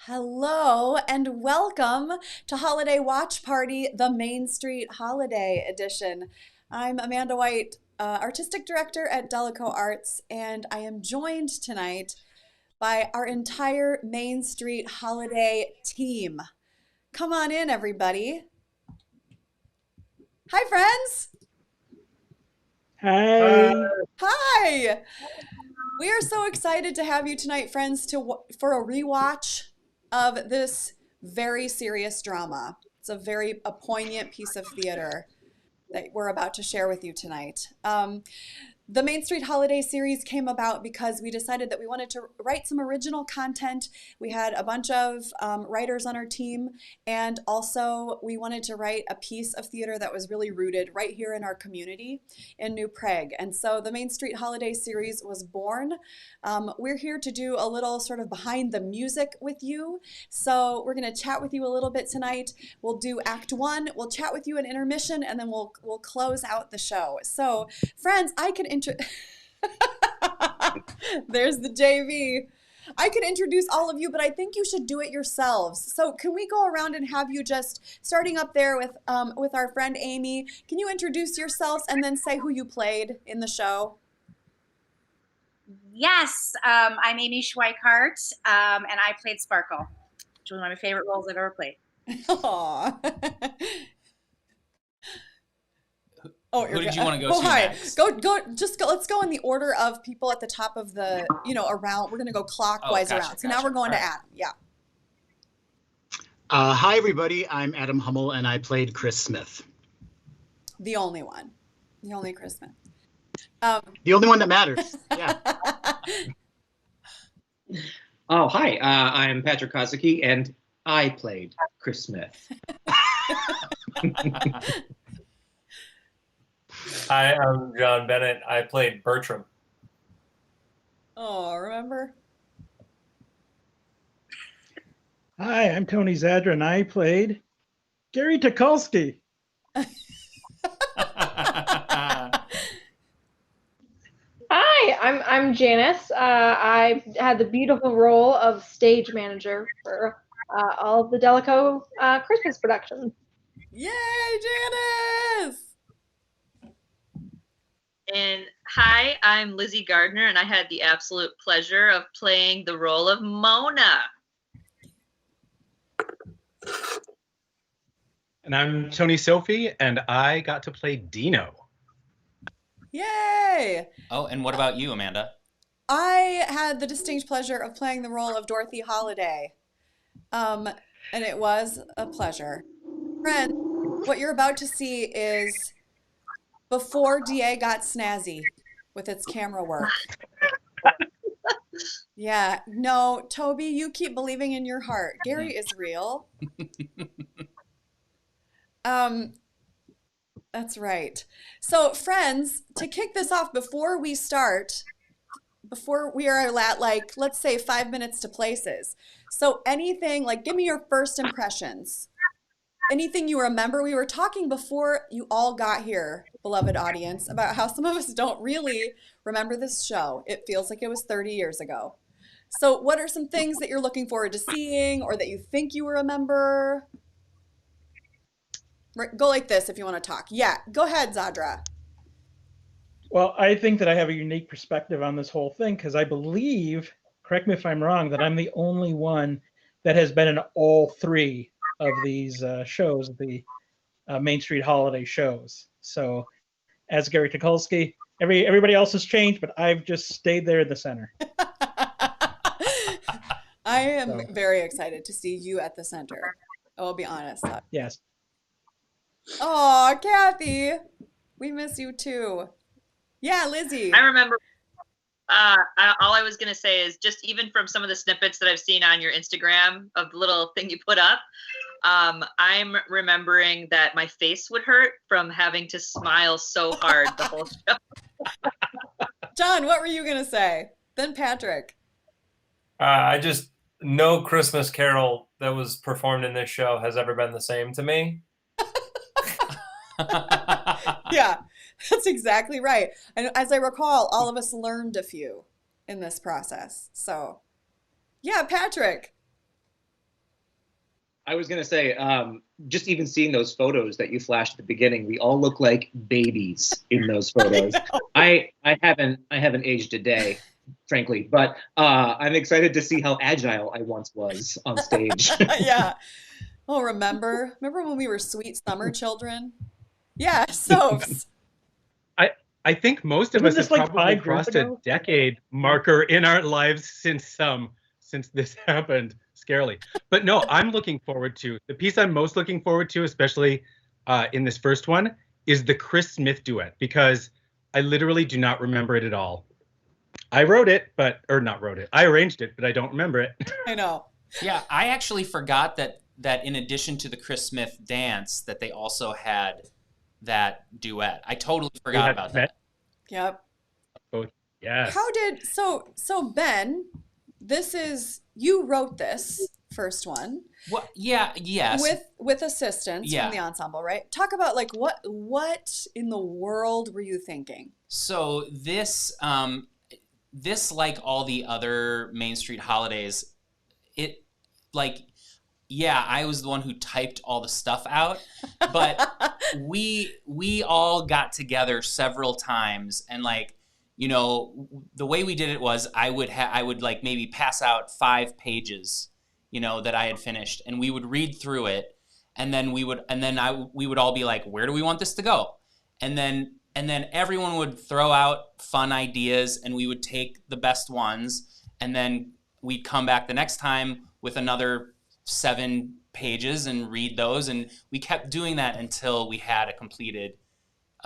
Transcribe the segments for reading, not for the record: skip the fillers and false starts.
Hello and welcome to Holiday Watch Party, the Main Street Holiday Edition. I'm Amanda White, Artistic Director at Delico Arts, and I am joined tonight by our entire Main Street Holiday team. Come on in, everybody. Hi, friends. Hi. Hi. We are so excited to have you tonight, friends, for a rewatch of this very serious drama. It's a poignant piece of theater that we're about to share with you tonight. The Main Street Holiday series came about because we decided that we wanted to write some original content. We had a bunch of writers on our team, and also we wanted to write a piece of theater that was really rooted right here in our community in New Prague. And so the Main Street Holiday series was born. We're here to do a little sort of behind the music with you. So we're going to chat with you a little bit tonight. We'll do Act 1, we'll chat with you in intermission, and then we'll close out the show. So friends, there's the JV. I could introduce all of you, but I think you should do it yourselves. So can we go around and have you just starting up there with our friend Amy? Can you introduce yourselves and then say who you played in the show? Yes, I'm Amy Schweikart, and I played Sparkle, which was one of my favorite roles I've ever played. Aww. Oh, who did you want to go to hi. next? Go. Let's go in the order of people at the top of the, around. We're gonna go clockwise around. So now we're going to Adam. Yeah. Hi, everybody. I'm Adam Hummel, and I played Chris Smith. The only one. The only Chris Smith. The only one that matters. Yeah. Oh, hi. I'm Patrick Kozuki, and I played Chris Smith. Hi, I'm John Bennett. I played Bertram. Oh, remember? Hi, I'm Tony Zadra, and I played Gary Tukulski. Hi, I'm Janice. I had the beautiful role of stage manager for all of the Delico Christmas productions. Yay, Janice! And hi, I'm Lizzie Gardner, and I had the absolute pleasure of playing the role of Mona. And I'm Tony Sophie, and I got to play Dino. Yay! Oh, and what about you, Amanda? I had the distinct pleasure of playing the role of Dorothy Holiday. And it was a pleasure. Friend, what you're about to see is before DA got snazzy with its camera work. Yeah, no, Toby, you keep believing in your heart. Gary is real. That's right. So friends, to kick this off, before we are at, like, let's say 5 minutes to places. So anything, like, give me your first impressions. Anything you remember. We were talking before you all got here, beloved audience, about how some of us don't really remember this show. It feels like it was 30 years ago. So what are some things that you're looking forward to seeing or that you think you remember? Go like this if you want to talk. Yeah, go ahead, Zadra. Well, I think that I have a unique perspective on this whole thing because I believe, correct me if I'm wrong, that I'm the only one that has been in all three of these shows, the Main Street Holiday shows. So as Gary Tukulski, everybody else has changed, but I've just stayed there in the center. I am very excited to see you at the center. I'll be honest. Yes. Oh, Kathy, we miss you too. Yeah, Lizzie. I remember, all I was going to say is just even from some of the snippets that I've seen on your Instagram of the little thing you put up, I'm remembering that my face would hurt from having to smile so hard the whole show. John, what were you going to say? Then Patrick. No Christmas Carol that was performed in this show has ever been the same to me. Yeah, that's exactly right. And as I recall, all of us learned a few in this process. So, yeah, Patrick. I was gonna say, just even seeing those photos that you flashed at the beginning, we all look like babies in those photos. I haven't aged a day, frankly, but I'm excited to see how agile I once was on stage. Yeah. Oh, remember when we were sweet summer children? Yeah, soaps. I think most of Wasn't us this have like probably 5 years crossed a ago? decade marker in our lives since this happened. Scarily, but no, I'm looking forward to the piece. I'm most looking forward to, especially in this first one, is the Chris Smith duet, because I literally do not remember it at all. I wrote it, or not wrote it. I arranged it, but I don't remember it. I know. Yeah, I actually forgot that in addition to the Chris Smith dance, that they also had that duet. I totally forgot about that. Yep. Both. Yes. How did so Ben, you wrote this first one. What? Yeah. Yes. With assistance Yeah. from the ensemble, right? Talk about like what in the world were you thinking? So this like all the other Main Street holidays, I was the one who typed all the stuff out, but we all got together several times, and the way we did it was I would like maybe pass out 5 pages, that I had finished, and we would read through it, and then we would all be like, where do we want this to go? And then everyone would throw out fun ideas, and we would take the best ones, and then we'd come back the next time with another 7 pages and read those, and we kept doing that until we had a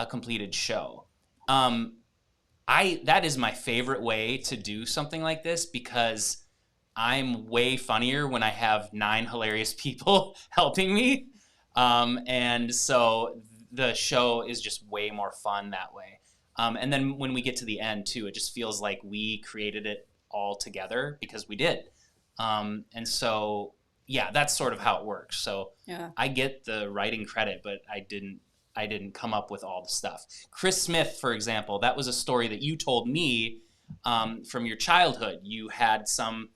completed show. That is my favorite way to do something like this, because I'm way funnier when I have 9 hilarious people helping me, and so the show is just way more fun that way. And then when we get to the end too, it just feels like we created it all together, because we did. And so yeah, that's sort of how it works. So Yeah. I get the writing credit, but I didn't come up with all the stuff. Chris Smith, for example, that was a story that you told me from your childhood. You had some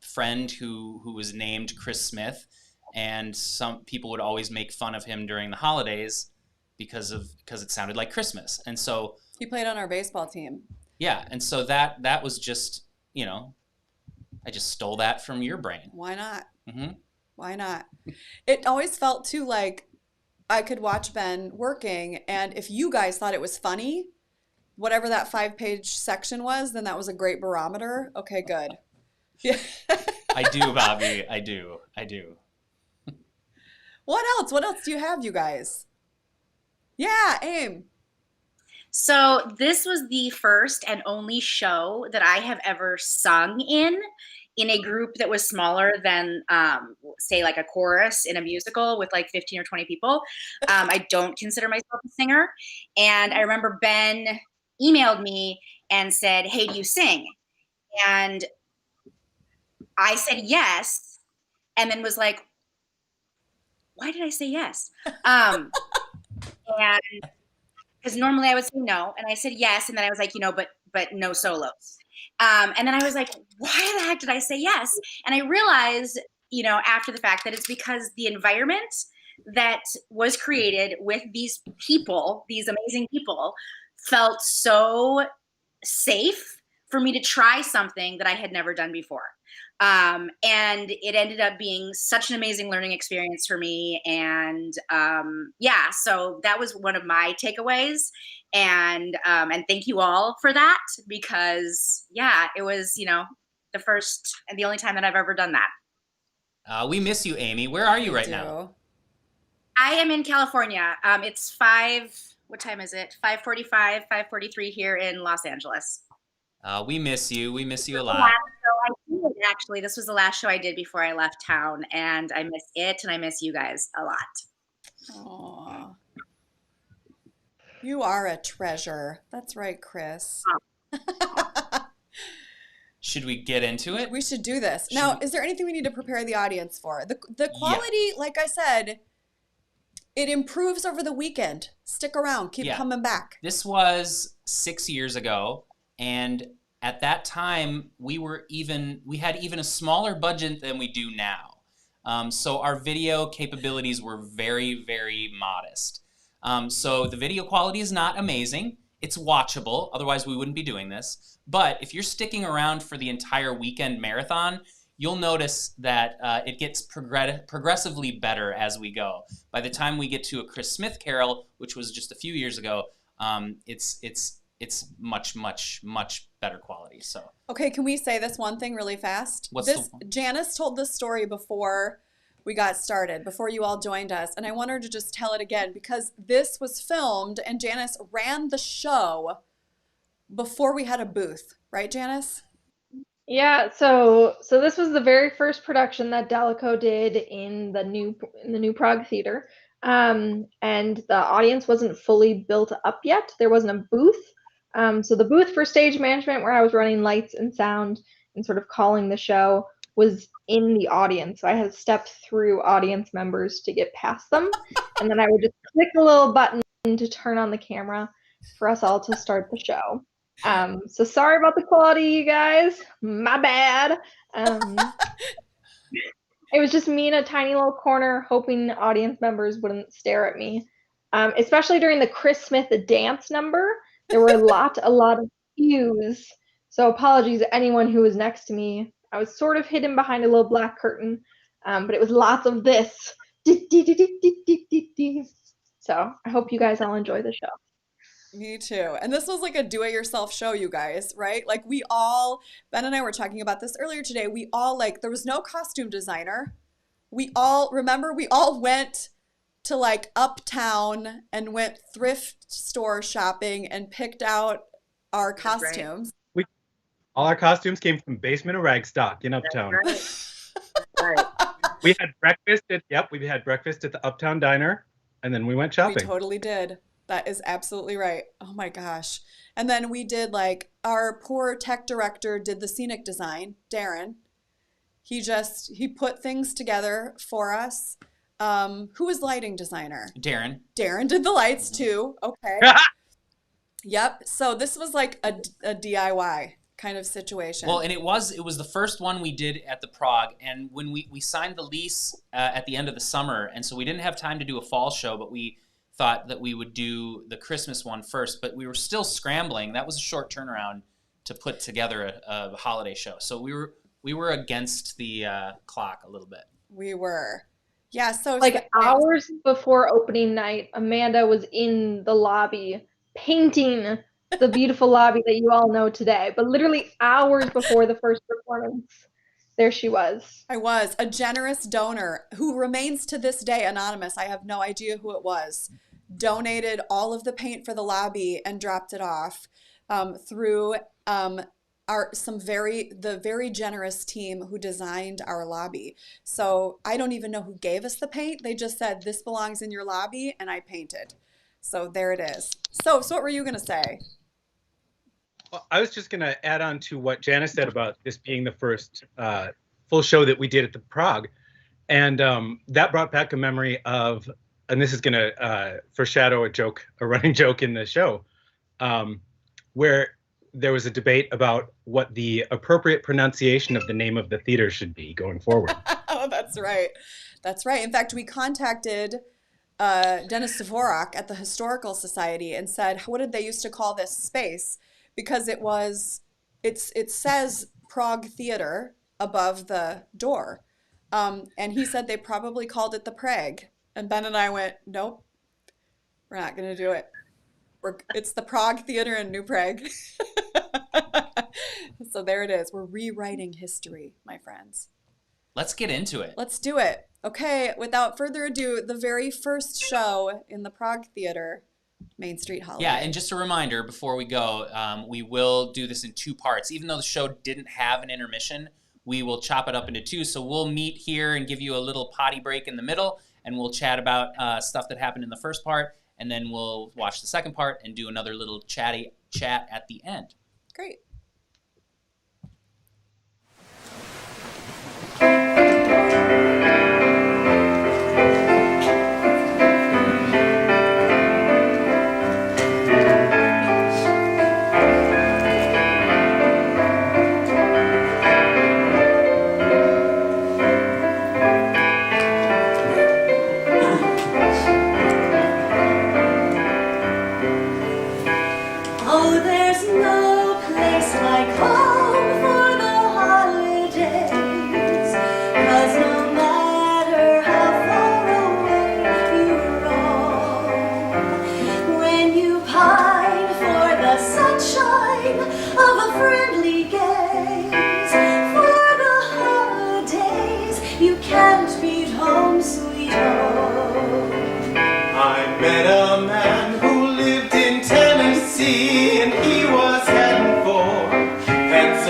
friend who was named Chris Smith, and some people would always make fun of him during the holidays because it sounded like Christmas. And so He played on our baseball team. yeah, and so that was just, I just stole that from your brain. Why not? Mm-hmm. Why not? It always felt too like I could watch Ben working, and if you guys thought it was funny, whatever that 5-page section was, then that was a great barometer. Okay, good. Yeah. I do, Bobby. I do. What else? What else do you have, you guys? Yeah, Aim. So this was the first and only show that I have ever sung in a group that was smaller than, say, like a chorus in a musical with like 15 or 20 people. I don't consider myself a singer. And I remember Ben emailed me and said, hey, do you sing? And I said yes, and then was like, why did I say yes? And because normally I would say no, and I said yes, and then I was like, but no solos. And then I was like, why the heck did I say yes? And I realized, after the fact, that it's because the environment that was created with these people, these amazing people, felt so safe for me to try something that I had never done before. And it ended up being such an amazing learning experience for me. And so that was one of my takeaways. And thank you all for that, because it was, the first and the only time that I've ever done that. We miss you, Amy. Where are you right now? I am in California. It's what time is it? 5:45, 5:43 here in Los Angeles. We miss you. We miss you a lot. Last show I did, actually, this was the last show I did before I left town, and I miss it, and I miss you guys a lot. Aww. You are a treasure. That's right, Chris. Should we get into it? We should do this. Now, is there anything we need to prepare the audience for? The quality, like I said, it improves over the weekend. Stick around. Keep coming back. This was 6 years ago, and at that time, we had even a smaller budget than we do now. So our video capabilities were very, very modest. So the video quality is not amazing. It's watchable, otherwise we wouldn't be doing this. But if you're sticking around for the entire weekend marathon, you'll notice that it gets progressively better as we go. By the time we get to a Chris Smith carol, which was just a few years ago, it's much, much, much better quality. So Okay, can we say this one thing really fast? What's this the- Janice told this story before we got started, before you all joined us, and I want her to just tell it again because this was filmed and Janice ran the show before we had a booth, right, Janice? Yeah, so this was the very first production that Delico did in the new Prague Theater, and the audience wasn't fully built up yet. There wasn't a booth, so the booth for stage management, where I was running lights and sound and sort of calling the show, was in the audience. So I had to step through audience members to get past them, and then I would just click a little button to turn on the camera for us all to start the show. So sorry about the quality, you guys. My bad. It was just me in a tiny little corner, hoping audience members wouldn't stare at me. Especially during the Chris Smith dance number, there were a lot of cues. So apologies to anyone who was next to me. I was sort of hidden behind a little black curtain, but it was lots of this. So I hope you guys all enjoy the show. Me too. And this was like a do-it-yourself show, you guys, right? Like Ben and I were talking about this earlier today. There was no costume designer. We all went to like Uptown and went thrift store shopping and picked out our That's right. costumes. All our costumes came from Basement of Ragstock in Uptown. That's right. We had breakfast at the Uptown Diner, and then we went shopping. We totally did. That is absolutely right. Oh my gosh. And then we did our poor tech director did the scenic design, Darren. He put things together for us. Who was lighting designer? Darren. Darren did the lights too. Okay. Yep. So this was like a DIY kind of situation. Well, and it was the first one we did at the Prague, and when we signed the lease at the end of the summer, and so we didn't have time to do a fall show, but we thought that we would do the Christmas one first, but we were still scrambling. That was a short turnaround to put together a holiday show. So we were against the clock a little bit. We were. Yeah, so hours before opening night, Amanda was in the lobby painting the beautiful lobby that you all know today. But literally hours before the first performance, there she was. I was a generous donor who remains to this day anonymous. I have no idea who it was. Donated all of the paint for the lobby and dropped it off through the very generous team who designed our lobby. So I don't even know who gave us the paint. They just said, this belongs in your lobby, and I painted. So there it is. So what were you going to say? Well, I was just going to add on to what Janice said about this being the first full show that we did at the Prague. And that brought back a memory of, and this is going to foreshadow a running joke in the show, where there was a debate about what the appropriate pronunciation of the name of the theater should be going forward. Oh, that's right. That's right. In fact, we contacted Dennis Dvorak at the Historical Society and said, what did they used to call this space? Because it says Prague Theater above the door. And he said they probably called it the Prague. And Ben and I went, nope, we're not going to do it. It's the Prague Theater in New Prague. So there it is. We're rewriting history, my friends. Let's get into it. Let's do it. Okay, without further ado, the very first show in the Prague Theater, Main Street Holiday. Yeah, and just a reminder before we go, we will do this in 2 parts. Even though the show didn't have an intermission, we will chop it up into 2. So we'll meet here and give you a little potty break in the middle, and we'll chat about stuff that happened in the first part, and then we'll watch the second part and do another little chat at the end. Great. Oh, there's no place like home for the holidays, 'cause no matter how far away you roam, when you pine for the sunshine of a friendly gaze, for the holidays, you can't beat home, sweet home. I met a man who lived in Tennessee, and he was heading for Pennsylvania.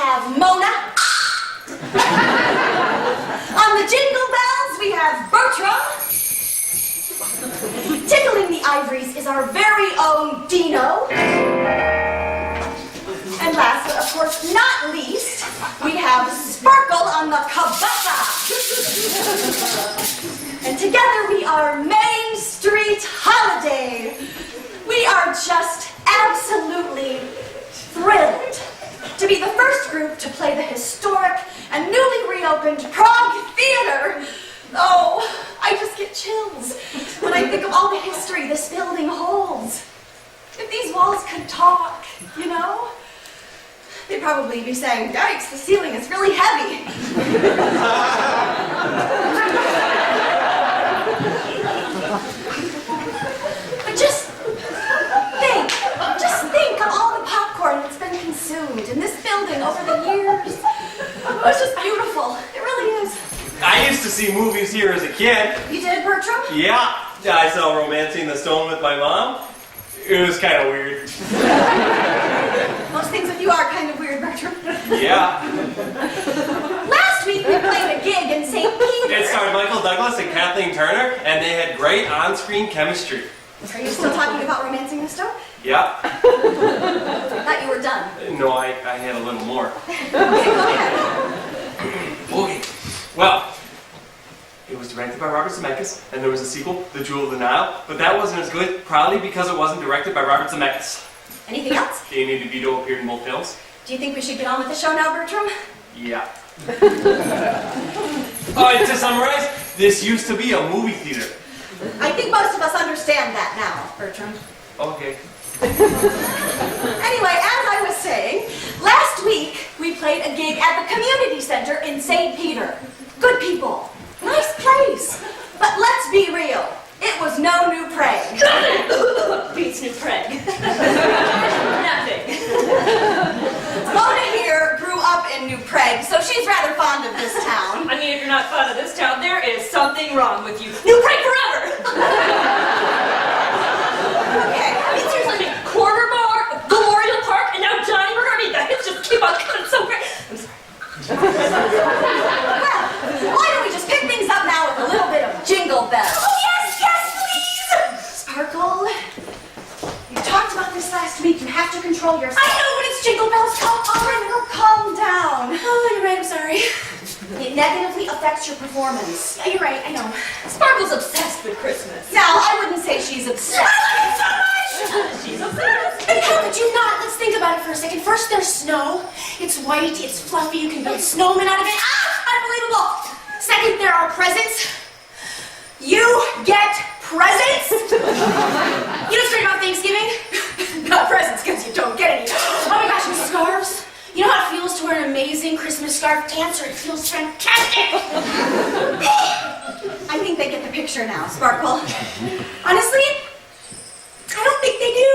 have Mona. On the jingle bells, we have Bertram. Tickling the ivories is our very own Dino. And last, but of course not least, we have Sparkle on the cabasa. And together we are Main Street Holiday. We are just absolutely thrilled to be the first group to play the historic and newly reopened Prague Theater. Oh, I just get chills when I think of all the history this building holds. If these walls could talk, you know, they'd probably be saying, "Yikes, the ceiling is really heavy." But just think of all the popcorn that's been consumed in this building over the years. Oh, it's just beautiful. It really is. I used to see movies here as a kid. You did, Bertram? Yeah, I saw Romancing the Stone with my mom. It was kind of weird. Most things with you are kind of weird, Bertram. Yeah. Last week we played a gig in St. Peter. It starred Michael Douglas and Kathleen Turner, and they had great on-screen chemistry. Are you still talking about Romancing the Stone? Yeah. I thought you were done. No, I had a little more. Okay, go ahead. Okay. Well, it was directed by Robert Zemeckis, and there was a sequel, The Jewel of the Nile, but that wasn't as good, probably because it wasn't directed by Robert Zemeckis. Anything else? Danny DeVito appeared in both films. Do you think we should get on with the show now, Bertram? Yeah. To summarize, this used to be a movie theater. I think most of us understand that now, Bertram. Okay. Anyway, as I was saying, last week we played a gig at the community center in St. Peter. Good people. Nice place. But let's be real. It was no New Prague. Beats New Prague. Nothing. Mona here grew up in New Prague, so she's rather fond of this town. I mean, if you're not fond of this town, there is something wrong with you. New Prague forever! Okay. I mean, seriously, Corner Bar, Memorial Park, and now Johnny Burger. I mean, the hits just keep on coming so great. I'm sorry. Well, why don't we just pick things up now with a little bit of Jingle Bells? Oh, yes, please! Sparkle, you talked about this last week. You have to control yourself. I know, but it's Jingle Bells. Come on, girl, calm down. Oh, you're right, I'm sorry. It negatively affects your performance. Yeah, you're right, I know. Sparkle's obsessed with Christmas. Now, I wouldn't say she's obsessed. I love it so much! She's obsessed. And how could you not? Let's think about it for a second. First, there's snow. It's white, it's fluffy, you can build snowmen out of it. Ah, unbelievable! Second, there are presents. You get presents? You know what's great about Thanksgiving? Not presents, because you don't get any. Oh my gosh, and scarves. You know how it feels to wear an amazing Christmas scarf? Answer, it feels fantastic. I think they get the picture now, Sparkle. Honestly, I don't think they do.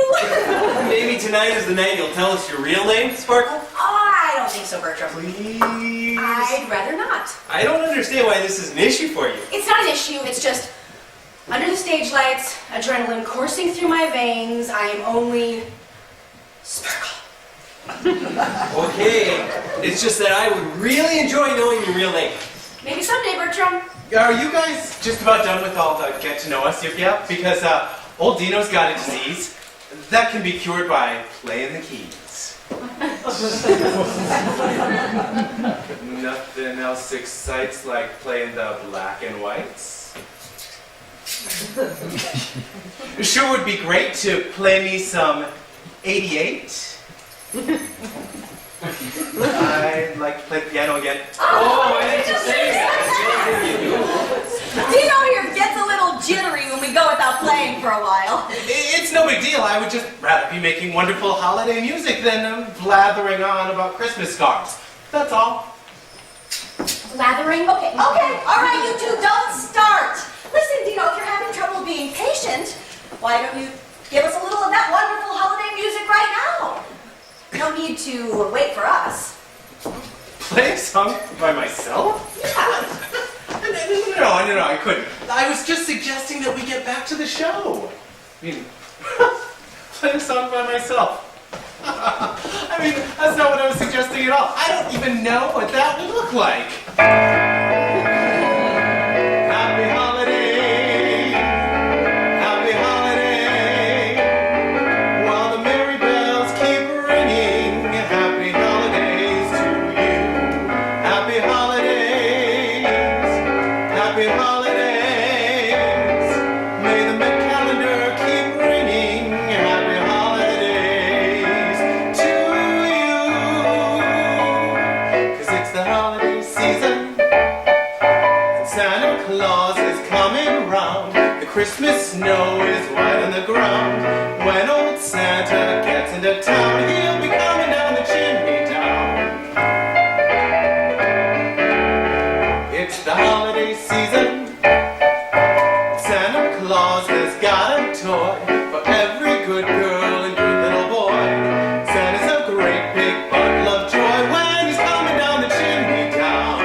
Maybe tonight is the night you'll tell us your real name, Sparkle? Oh, I don't think so, Bertram. Please. I'd rather not. I don't understand why this is an issue for you. It's not an issue, it's just under the stage lights, adrenaline coursing through my veins, I am only Sparkle. Okay, it's just that I would really enjoy knowing your real name. Maybe someday, Bertram. Are you guys just about done with all the get to know us yip? Because old Dino's got a disease that can be cured by playing the keys. Nothing else excites like playing the black and whites. Sure would be great to play me some 88. I'd like to play the piano again. Oh, I didn't say that. Dino here gets a little jittery when we go without playing for a while. It's no big deal. I would just rather be making wonderful holiday music than blathering on about Christmas scarves. That's all. Blathering? Okay, all right, you two, don't start. Listen, Dino, if you're having trouble being patient, why don't you give us a little of that wonderful holiday music right now? No need to wait for us. Play a song by myself? Yeah. No, I couldn't. I was just suggesting that we get back to the show. I mean, play a song by myself. I mean, that's not what I was suggesting anything at all. I don't even know what that would look like. Happy holiday, happy holiday. While the merry bells keep ringing, happy holidays to you. Happy holidays, happy holidays. May the Met calendar keep ringing, happy holidays to you. 'Cause it's the holiday season, and Santa Claus is coming round. The Christmas snow is white on the ground. When old Santa gets into town, he'll be coming down the chimney down. It's the holiday season. Santa Claus has got a toy for every good girl and good little boy. Santa's a great big bundle of joy when he's coming down the chimney down.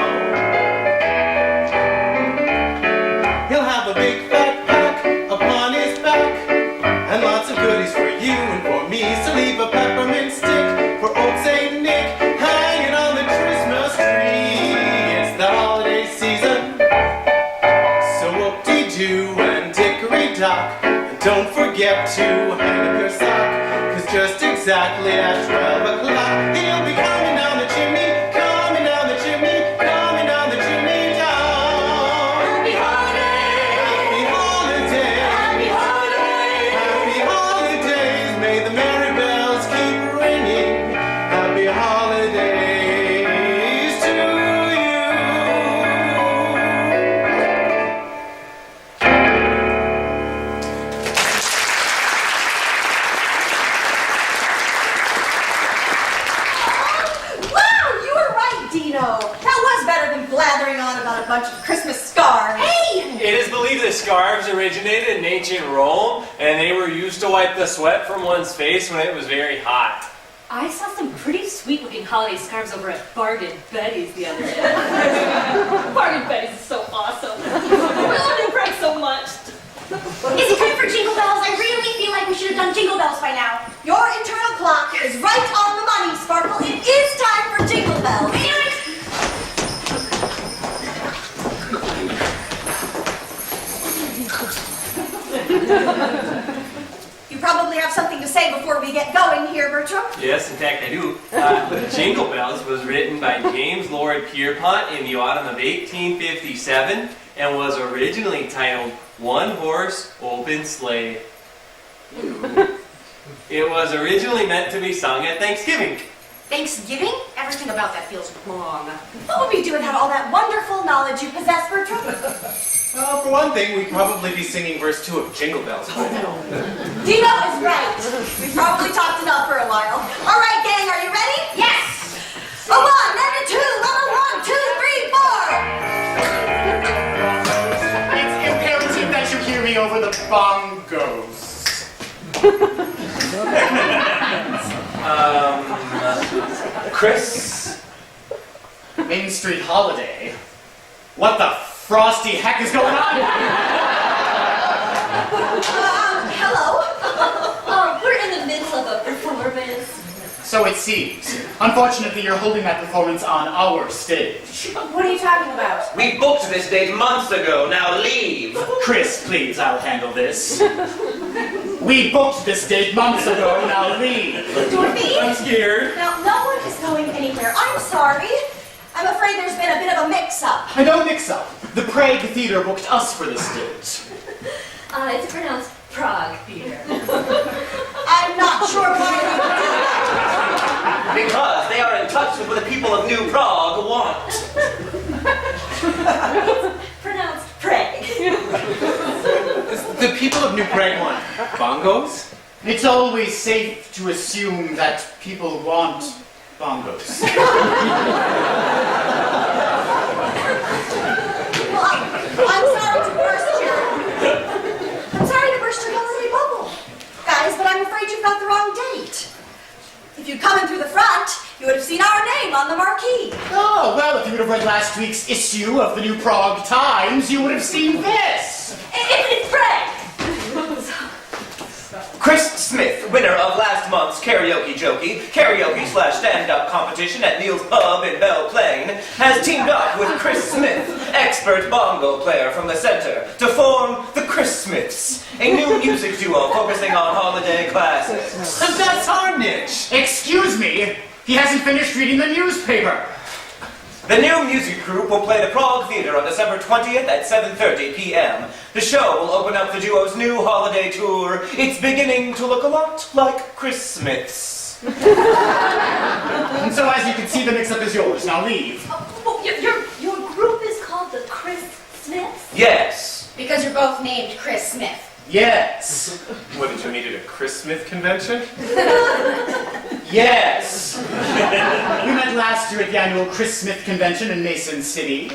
He'll have a big fat pack upon his back and lots of goodies for you and for me. So leave a peppermint stick for old Saint Nick hanging on the Christmas tree. It's the holiday season, so whoop-de-doo and dickory-dock. And don't forget to hang up your sock, 'cause just exactly at 12 o'clock he'll be coming down the chimney, coming down the chimney, coming down the chimney down. Happy holiday! Happy holiday! Happy holiday! Happy holidays! May the merry bells keep ringing. Happy holidays to you. Wow, you were right, Dino. That was better than blathering on about a bunch of Christmas scarves. Hey! It is believed that scarves originated in ancient Rome, and they were used to wipe the sweat from one's face when it was very hot. I saw some pretty sweet-looking holiday scarves over at Bargain Betty's the other day. Bargain Betty's is so awesome. I love you, Frank, so much. Is it time for Jingle Bells? I really feel like we should have done Jingle Bells by now. Your internal clock is right on the money, Sparkle. It is time for Jingle Bells. Do it! You probably have something to say before we get going here, Bertram. Yes, in fact I do. Jingle Bells was written by James Lord Pierpont in the autumn of 1857 and was originally titled One Horse Open Sleigh. It was originally meant to be sung at Thanksgiving. Thanksgiving? Everything about that feels wrong. What would we do without all that wonderful knowledge you possess, Bertram? Well, for one thing, we'd probably be singing verse 2 of Jingle Bells by now. Dino is right. We probably talked enough for a while. All right, gang, are you ready? Yes! A 1 and a 2, and a 1, 2, 3, 4. It's imperative that you hear me over the bongos. Chris? Main Street Holiday? What the frosty heck is going on? Hello? We're in the middle of a performance. So it seems. Unfortunately, you're holding that performance on our stage. What are you talking about? We booked this date months ago. Now leave. Chris, please, I'll handle this. We booked this date months ago. Now leave. Dorothy? I'm scared. Now, no one is going anywhere. I'm sorry. I'm afraid there's been a bit of a mix-up. No mix-up. The Prague Theater booked us for this date. It's pronounced Prague Theater. I'm not sure why. Because they are in touch with what the people of New Prague want. Pronounced Prague. The people of New Prague want bongos? It's always safe to assume that people want bongos. Well, I'm sorry to burst your holiday bubble. Guys, but I'm afraid you've got the wrong date. If you'd come in through the front, you would have seen our name on the marquee. Oh, well, if you would have read last week's issue of the New Prague Times, you would have seen this. It's Prague. Chris Smith, winner of last month's karaoke /stand-up competition at Neil's Pub in Belle Plaine, has teamed up with Chris Smith, expert bongo player from the center, to form the Chris Smiths, a new music duo focusing on holiday classics. And that's our niche. Excuse me, he hasn't finished reading the newspaper. The new music group will play the Prague Theater on December 20th at 7:30 p.m. The show will open up the duo's new holiday tour. It's beginning to look a lot like Chris Smith's. And so as you can see, the mix-up is yours. Now leave. Your group is called the Chris Smiths? Yes. Because you're both named Chris Smith. Yes. What, did you meet at a Chris Smith convention? Yes. We met last year at the annual Chris Smith convention in Mason City.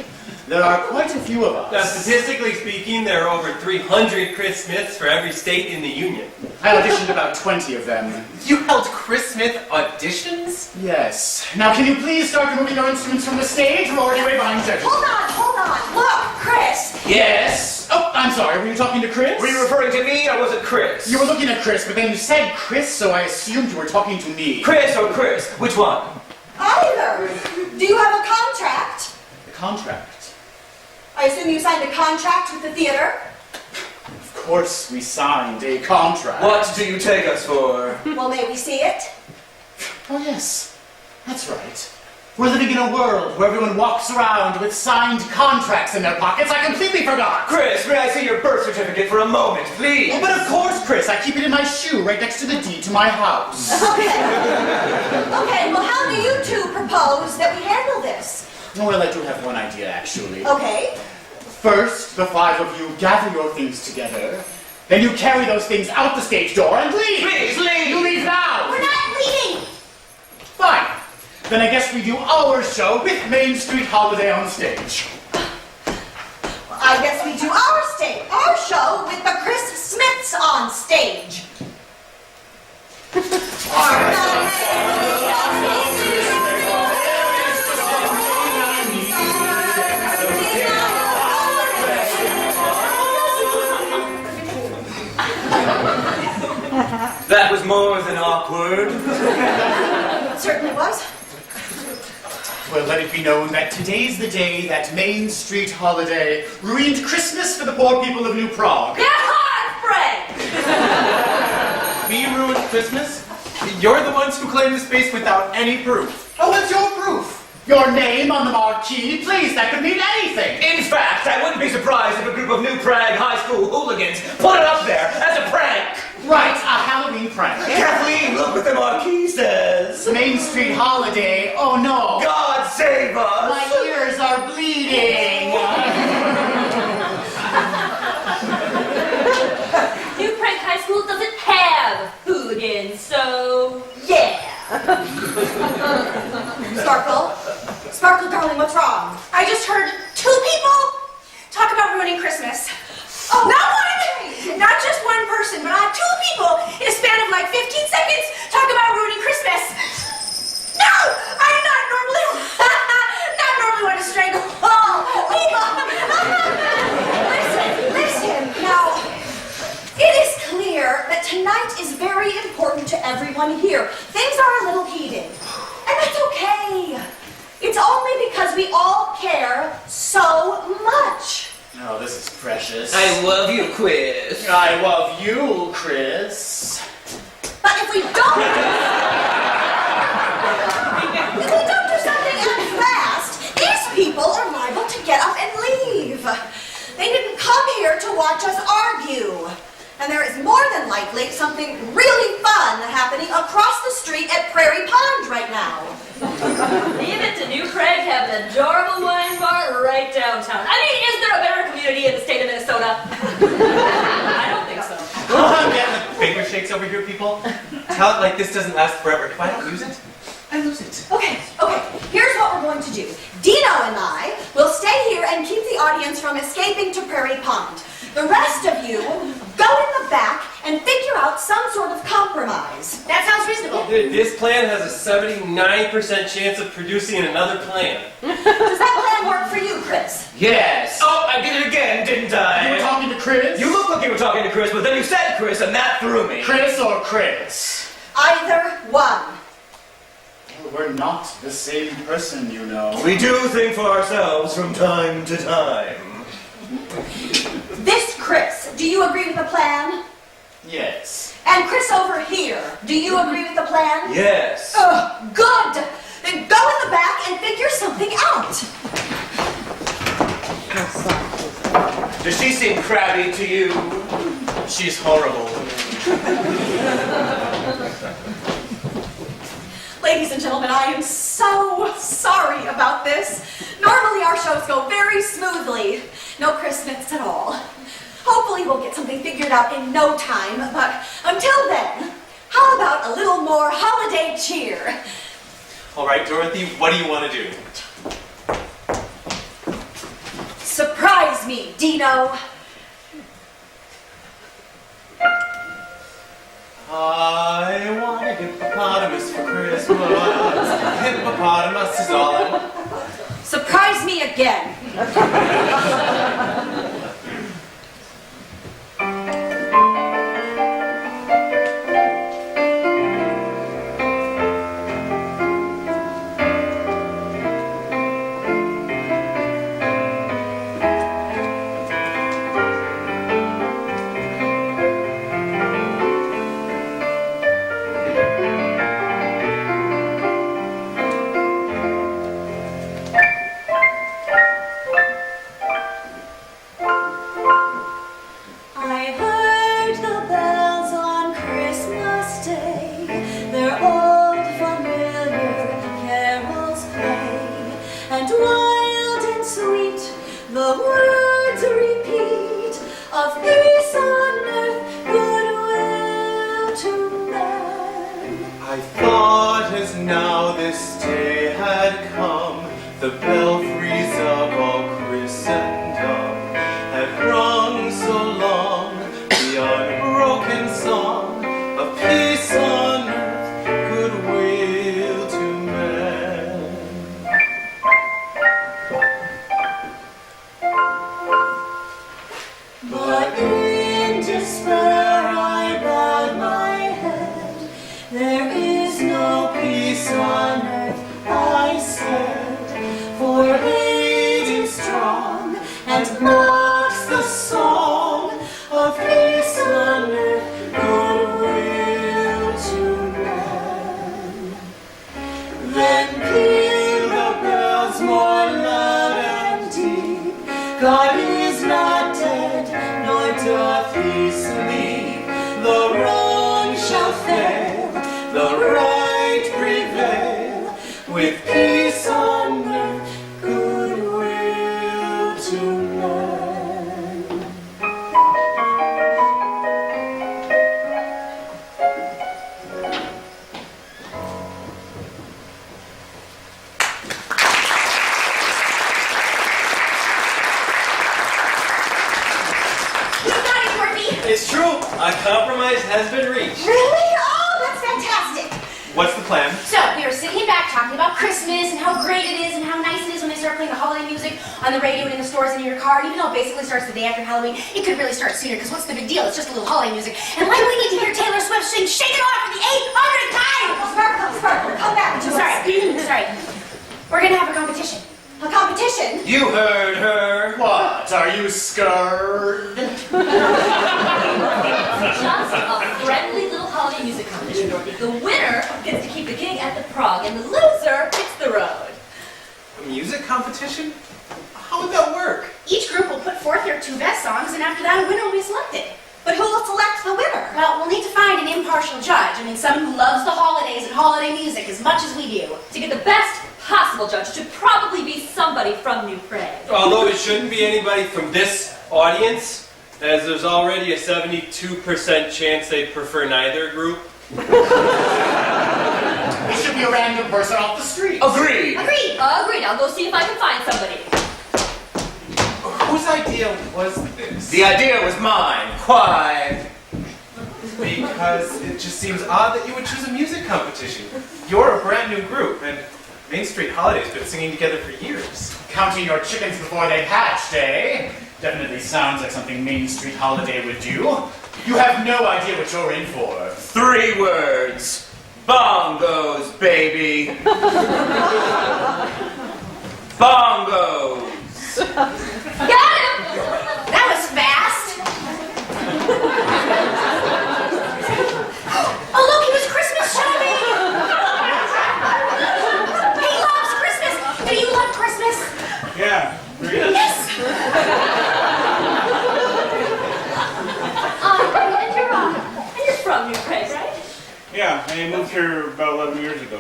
There are quite a few of us. Now, statistically speaking, there are over 300 Chris Smiths for every state in the union. I auditioned about 20 of them. You held Chris Smith auditions? Yes. Now, can you please start removing your instruments from the stage? We're already way behind schedule. Hold on. Look, Chris. Yes. Oh, I'm sorry. Were you talking to Chris? Were you referring to me or was it Chris? You were looking at Chris, but then you said Chris, so I assumed you were talking to me. Chris or Chris? Which one? Either. Do you have a contract? The contract? I assume you signed a contract with the theater? Of course we signed a contract. What do you take us for? Well, may we see it? Oh, yes. That's right. We're living in a world where everyone walks around with signed contracts in their pockets. I completely forgot. Chris, may I see your birth certificate for a moment, please? Oh, but of course, Chris. I keep it in my shoe right next to the deed to my house. Okay, well, how do you two propose that we handle this? Well, I do have one idea, actually. Okay. First, the five of you gather your things together. Then you carry those things out the stage door and leave. Please, leave. You leave now. We're not leaving. Fine. Then I guess we do our show with Main Street Holiday on stage. I guess we do our show with the Chris Smiths on stage. That was more than awkward. It certainly was. Well, let it be known that today's the day that Main Street Holiday ruined Christmas for the poor people of New Prague. Get hot, Fred! We ruined Christmas? You're the ones who claimed the space without any proof. Oh, what's your proof? Your name on the marquee? Please, that could mean anything. In fact, I wouldn't be surprised if a group of New Prague high school hooligans put it up there as a prank. Right, a Halloween prank. Kathleen, look what the marquee says. Main Street Holiday. Oh, no. God save us. My ears are bleeding. New Prague High School doesn't have hooligans, so yeah. Sparkle, darling, what's wrong? I just heard 2 people talk about ruining Christmas. Oh, not one! Not just one person, but 2 people in a span of like 15 seconds talk about ruining Christmas. No! I'm not normally one to strangle all people. Listen. Now, it is clear that tonight is very important to everyone here. Things are a little heated, and that's okay. It's only because we all care so much. Oh, this is precious. I love you, Chris. I love you, Chris. But if we don't do something at fast, these people are liable to get up and leave. They didn't come here to watch us argue. And there is more than likely something really fun happening across the street at Prairie Pond right now. Leave it to New Prague have an adorable wine bar right downtown. I mean, is there a better community in the state of Minnesota? I don't think so. I'm getting the finger shakes over here, people. Tell it like this doesn't last forever. If I don't use it, I lose it. Okay. Here's what we're going to do. Dino and I will stay here and keep the audience from escaping to Prairie Pond. The rest of you, go in the back and figure out some sort of compromise. That sounds reasonable. This plan has a 79% chance of producing another plan. Does that plan work for you, Chris? Yes. Oh, I did it again, didn't I? You were talking to Chris? You look like you were talking to Chris, but then you said Chris, and that threw me. Chris or Chris? Either one. Well, we're not the same person, you know. We do think for ourselves from time to time. This Chris, do you agree with the plan? Yes. And Chris over here, do you agree with the plan? Yes. Good! Then go in the back and figure something out. Does she seem crabby to you? She's horrible. Ladies and gentlemen, I am so sorry about this. Normally our shows go very smoothly. No Chris Smiths at all. Hopefully we'll get something figured out in no time, but until then, how about a little more holiday cheer? All right, Dorothy, what do you want to do? Surprise me, Dino. I want a hippopotamus for Christmas. Hippopotamus is all I want. Surprise me again. It's true. A compromise has been reached. Really? Oh, that's fantastic. What's the plan? So, we were sitting back talking about Christmas and how great it is and how nice it is when they start playing the holiday music on the radio and in the stores and in your car. Even though it basically starts the day after Halloween, it could really start sooner because what's the big deal? It's just a little holiday music. And like we need to hear Taylor Swift sing Shake It Off for the 800th time! Sparkle, come back to us. Sorry. We're going to have a competition. A competition? You heard her. What? Are you scared? Just a friendly little holiday music competition, Dorothy. The winner gets to keep the gig at the Prague, and the loser hits the road. A music competition? How would that work? Each group will put forth their 2 best songs, and after that, a winner will be selected. But who will select the winner? Well, we'll need to find an impartial judge. I mean, someone who loves the holidays and holiday music as much as we do. To get the best possible judge, it should probably be somebody from New Prague. Although it shouldn't be anybody from this audience, as there's already a 72% chance they prefer neither group. It should be a random person off the street. Agreed. Agreed. I'll go see if I can find somebody. Whose idea was this? The idea was mine. Why? Because it just seems odd that you would choose a music competition. You're a brand new group, and Main Street Holiday's been singing together for years. Counting your chickens before they hatched, eh? Definitely sounds like something Main Street Holiday would do. You have no idea what you're in for. 3 words. Bongos, baby. Bongos. Got him! That was fast. Oh, look, he was Christmas shopping. He loves Christmas. Do you love Christmas? Yeah, really? Yes. And you're from New Prague, right? Yeah, I moved here about 11 years ago.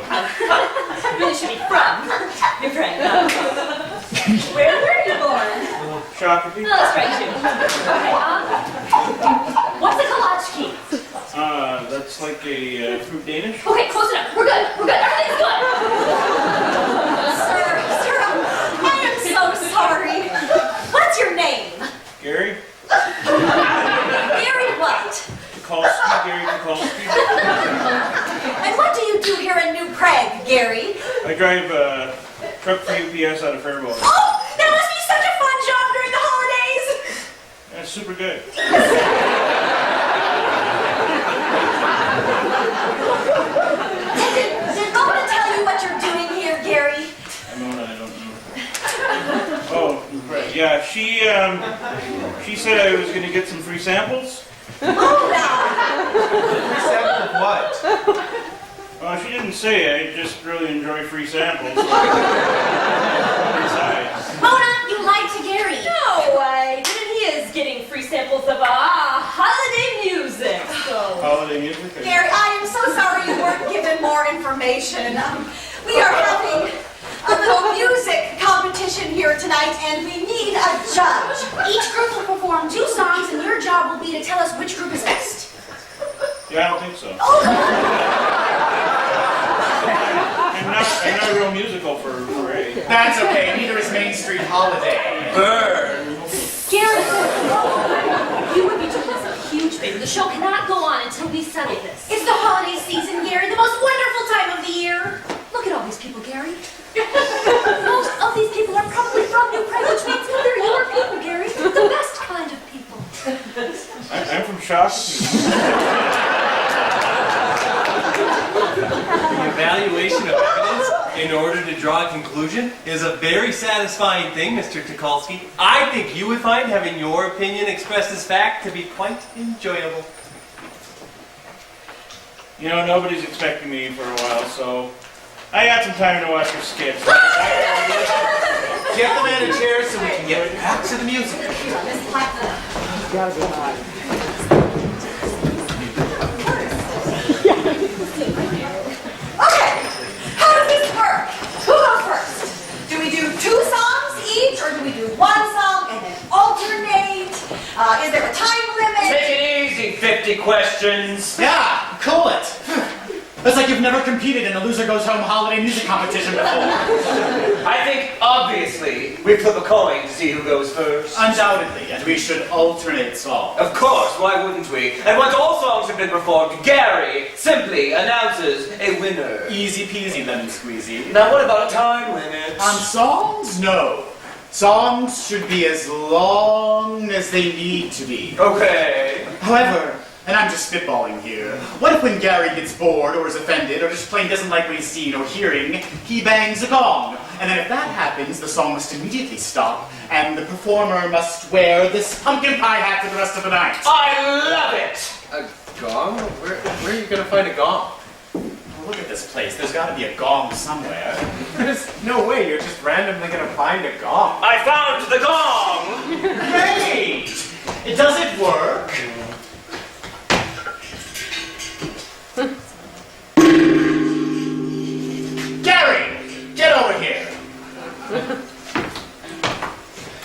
Really should be from New Prague. Where were you born? Shakopee? Oh, that's right too. Okay, what's a kolachki? That's like a fruit Danish. Okay, close enough. We're good. Everything's good. Sir, I am so sorry. What's your name? Gary? Gary what? Gary Tukolsky. And what do you do here in New Prague, Gary? I drive a truck for UPS out of Faribault. Oh, that must be such a fun job during the holidays. That's super good. Did Mona tell you what you're doing here, Gary? Mona, I don't know. Oh, right. Yeah, she said I was going to get some free samples. Mona! Free samples of what? She didn't say. I just really enjoy free samples. Mona, you lied to Gary. No way. Then he is getting free samples of holiday music. So. Holiday music? Gary, I am so sorry you weren't given more information. We are having a little music competition here tonight, and we need a judge. Each group will perform 2 songs, and your job will be to tell us which group is best. Yeah, I don't think so. Oh, I'm not real musical for A. That's okay, neither is Main Street Holiday. Burn. Gary, you would be doing us a huge favor. The show cannot go on until we settle this. It's the holiday season, Gary, the most wonderful time of the year. Look at all these people, Gary. Most of these people are probably from New Prague, which means they're your people, Gary. The best kind of people. I'm from Shakopee. The evaluation of evidence in order to draw a conclusion is a very satisfying thing, Mr. Tukolsky. I think you would find having your opinion expressed as fact to be quite enjoyable. You know, nobody's expecting me for a while, so I got some time to watch your skits. Get the man a chair so we can get back to the music. Gotta be hot. okay. How does this work? Who goes first? Do we do 2 songs each, or do we do 1 song and then alternate? Is there a time limit? Take it easy, 50 questions. Yeah, cool it. That's like you've never competed in a loser goes home holiday music competition before. I think, obviously, we flip a coin to see who goes first. Undoubtedly, and we should alternate songs. Of course, why wouldn't we? And once all songs have been performed, Gary simply announces a winner. Easy peasy, lemon squeezy. Now what about a time limit? On songs? No. Songs should be as long as they need to be. Okay. However, and I'm just spitballing here, what if when Gary gets bored or is offended or just plain doesn't like what he's seen or hearing, he bangs a gong? And then if that happens, the song must immediately stop and the performer must wear this pumpkin pie hat for the rest of the night. I love it! A gong? Where are you going to find a gong? Well, look at this place. There's got to be a gong somewhere. There's no way you're just randomly going to find a gong. I found the gong! Great! Does it work? Gary, get over here.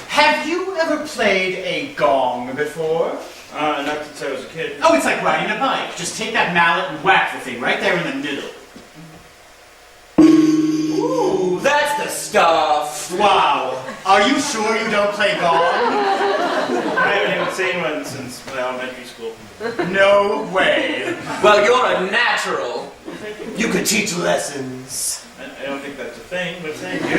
Have you ever played a gong before? Not since I was a kid. Oh, it's like riding a bike. Just take that mallet and whack the thing right there in the middle. Ooh, that's the stuff. Wow. Are you sure you don't play gong? haven't even seen one since my elementary school. No way. Well, you're a natural. You could teach lessons. I don't think that's a thing, but thank you.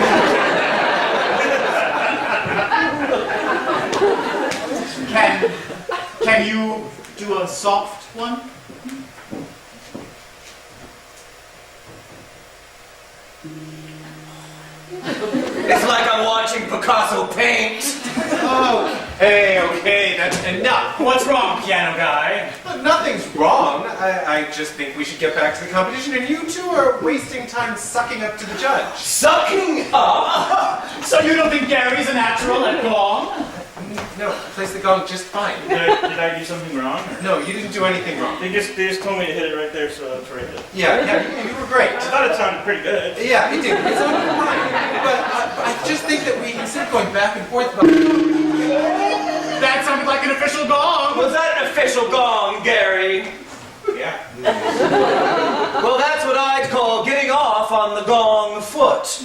Can you do a soft one? It's like I'm watching Picasso paint. Okay, that's enough. What's wrong, piano guy? Look, nothing's wrong. I just think we should get back to the competition, and you two are wasting time sucking up to the judge. Sucking up? So you don't think Gary's a natural at gong? No, plays the gong just fine. Did I do something wrong? No, you didn't do anything wrong. They just told me to hit it right there, so that's where I hit it. Yeah, you were great. I thought it sounded pretty good. Yeah, it did. It's on your mind. But I just think that we, instead of going back and forth about... That sounded like an official gong. Was that an official gong, Gary? Yeah. Well, that's what I'd call getting off on the gong foot.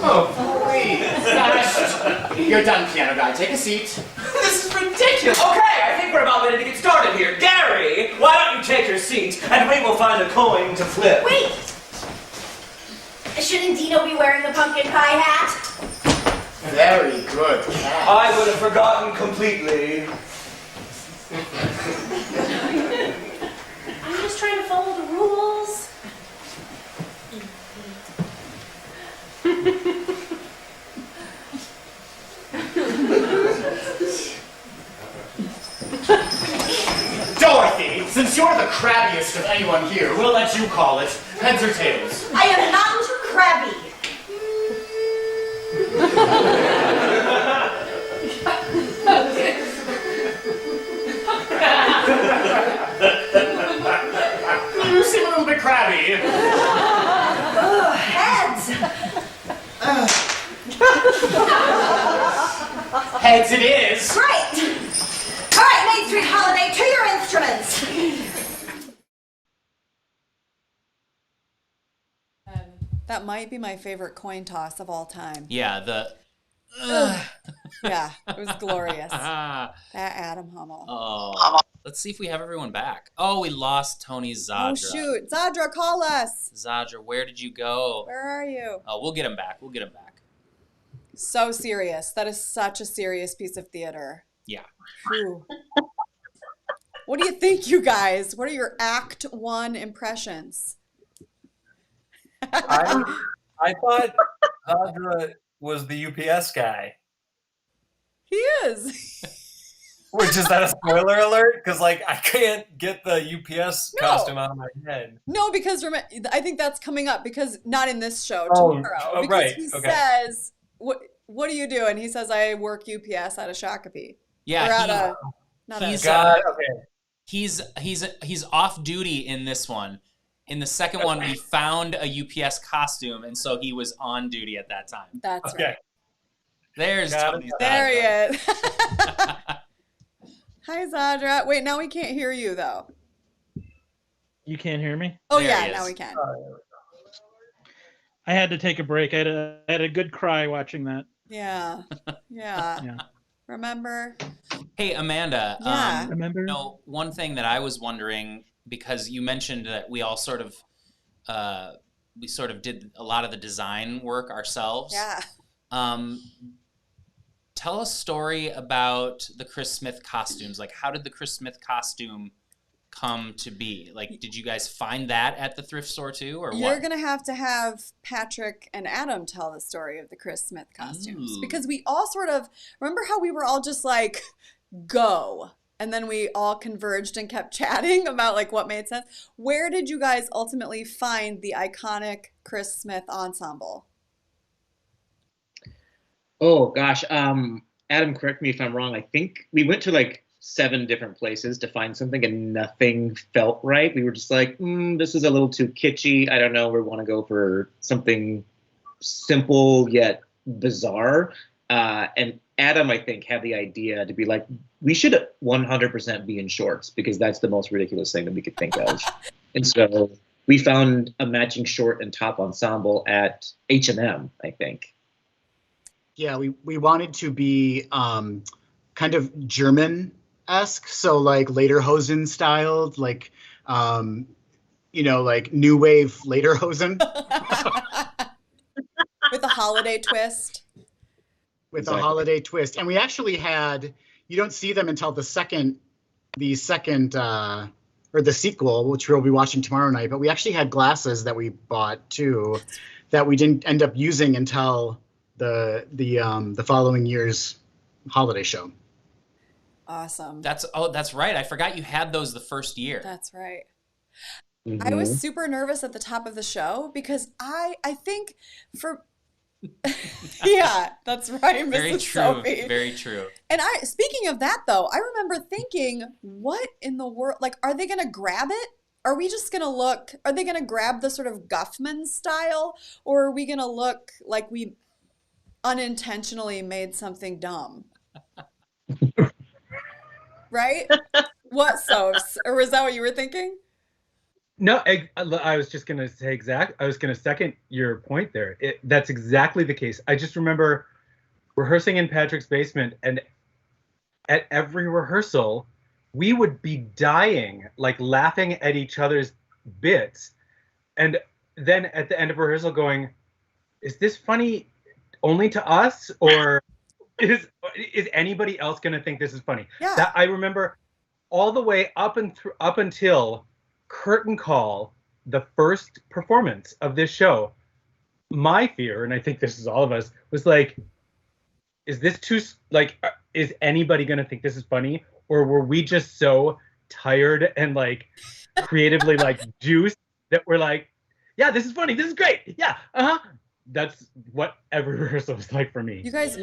Oh, please. Gosh. You're done, piano guy. Take a seat. This is ridiculous. Okay, I think we're about ready to get started here. Gary, why don't you take your seat, and we will find a coin to flip. Wait! Shouldn't Dino be wearing the pumpkin pie hat? Very good catch. I would have forgotten completely. I'm just trying to follow the rules. Dorothy, since you're the crabbiest of anyone here, we'll let you call it. Heads or tails? I am not crabby. You seem a little bit crabby. Heads. Heads it is. Great. All right, Main Street Holiday, to your instruments. That might be my favorite coin toss of all time. Yeah, Yeah, it was glorious. That Adam Hummel. Oh, let's see if we have everyone back. Oh, we lost Tony Zadra. Oh, shoot. Zadra, call us. Zadra, where did you go? Where are you? Oh, we'll get him back. We'll get him back. So serious. That is such a serious piece of theater. Yeah. Whew. What do you think, you guys? What are your Act 1 impressions? I thought Zadra was the UPS guy. He is. Which, is that a spoiler alert? Because, like, I can't get the UPS costume out of my head. No, because I think that's coming up, because not in this show, Oh, tomorrow. Because right, he okay. says, what do you do? And he says, I work UPS at a Shakopee. Yeah, Or at a, not he's a, he's off duty in this one. In the second one, we found a UPS costume, and so he was on duty at that time. That's right. There's Tony. There he is. Hi, Zadra. Wait, now we can't hear you, though. You can't hear me? Oh, yeah, now we can. I had to take a break. I had a good cry watching that. Yeah. Yeah. Yeah. Remember? Hey, Amanda. Yeah. Remember? No, one thing that I was wondering, because you mentioned that we all sort of did a lot of the design work ourselves. Yeah. Tell a story about the Chris Smith costumes. Like, how did the Chris Smith costume come to be? Like, did you guys find that at the thrift store too, or You're what? going to have Patrick and Adam tell the story of the Chris Smith costumes. Ooh. Because we all sort of, remember how we were all just like, go. And then we all converged and kept chatting about like what made sense. Where did you guys ultimately find the iconic Chris Smith ensemble? Oh gosh, Adam, correct me if I'm wrong. I think we went to like 7 different places to find something, and nothing felt right. We were just like, this is a little too kitschy. I don't know. We want to go for something simple yet bizarre. And Adam, I think, had the idea to be like, we should 100% be in shorts, because that's the most ridiculous thing that we could think of. And so we found a matching short and top ensemble at H&M, I think. Yeah, we wanted to be kind of German-esque, so like Lederhosen styled, like like new wave Lederhosen with a holiday twist. With a holiday twist. And we actually had, you don't see them until the second or the sequel, which we'll be watching tomorrow night, but we actually had glasses that we bought too that we didn't end up using until the following year's holiday show. Awesome. That's right. I forgot you had those the first year. That's right. Mm-hmm. I was super nervous at the top of the show because I think for yeah, that's right, Very Mrs. true. Sophie. Very true. And speaking of that though, I remember thinking, what in the world, like, are they gonna grab it? Are we just gonna are they gonna grab the sort of Guffman style, or are we gonna look like we unintentionally made something dumb? Right? What, Sophs? Or was that what you were thinking? No, I was just gonna say I was gonna second your point there. That's exactly the case. I just remember rehearsing in Patrick's basement, and at every rehearsal, we would be dying, like laughing at each other's bits, and then at the end of rehearsal, going, "Is this funny only to us, or is anybody else gonna think this is funny?" Yeah. That I remember all the way up until curtain call, the first performance of this show. My fear, and I think this is all of us, was like, is this too, like, is anybody gonna think this is funny, or were we just so tired and like creatively like juiced that we're like, yeah, this is funny, this is great, yeah, That's what every rehearsal was like for me. You guys,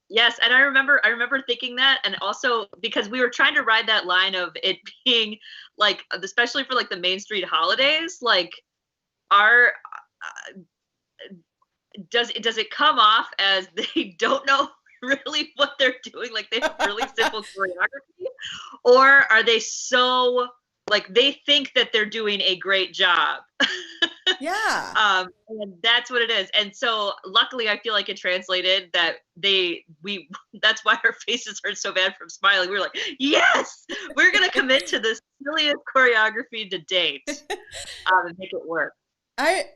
Yes, and I remember thinking that, and also because we were trying to ride that line of it being like, especially for like the Main Street holidays, like, does it come off as they don't know really what they're doing, like they have really simple choreography, or are they so like they think that they're doing a great job? Yeah. And that's what it is. And so luckily I feel like it translated that that's why our faces hurt so bad from smiling. We were like, yes, we're gonna commit to the silliest choreography to date and make it work.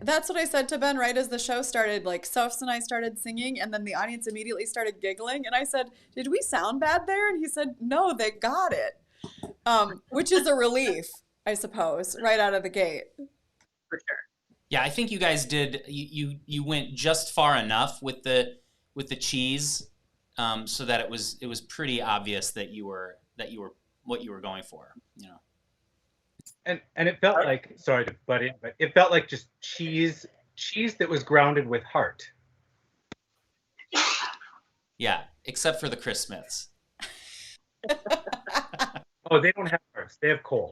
That's what I said to Ben right as the show started. Like, Sophs and I started singing, and then the audience immediately started giggling, and I said, did we sound bad there? And he said, no, they got it. Which is a relief, I suppose, right out of the gate. For sure. Yeah, I think you guys did. You went just far enough with the cheese, so that it was pretty obvious that you were what you were going for. You know. And it felt like, sorry to butt in, but it felt like just cheese that was grounded with heart. Yeah, except for the Chris Smiths. Oh, they don't have hearts. They have coal.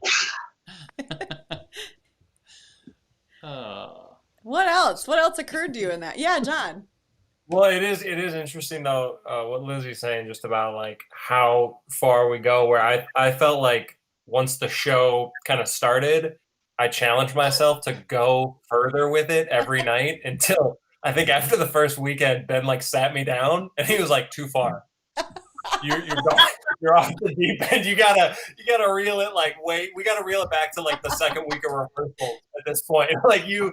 What else? What else occurred to you in that? Yeah, John. Well, it is interesting though what Lizzie's saying just about like how far we go. Where I felt like once the show kind of started, I challenged myself to go further with it every night until I think after the first weekend, Ben like sat me down and he was like, too far. You're off the deep end. You gotta reel it we gotta reel it back to like the second week of rehearsal at this point. Like you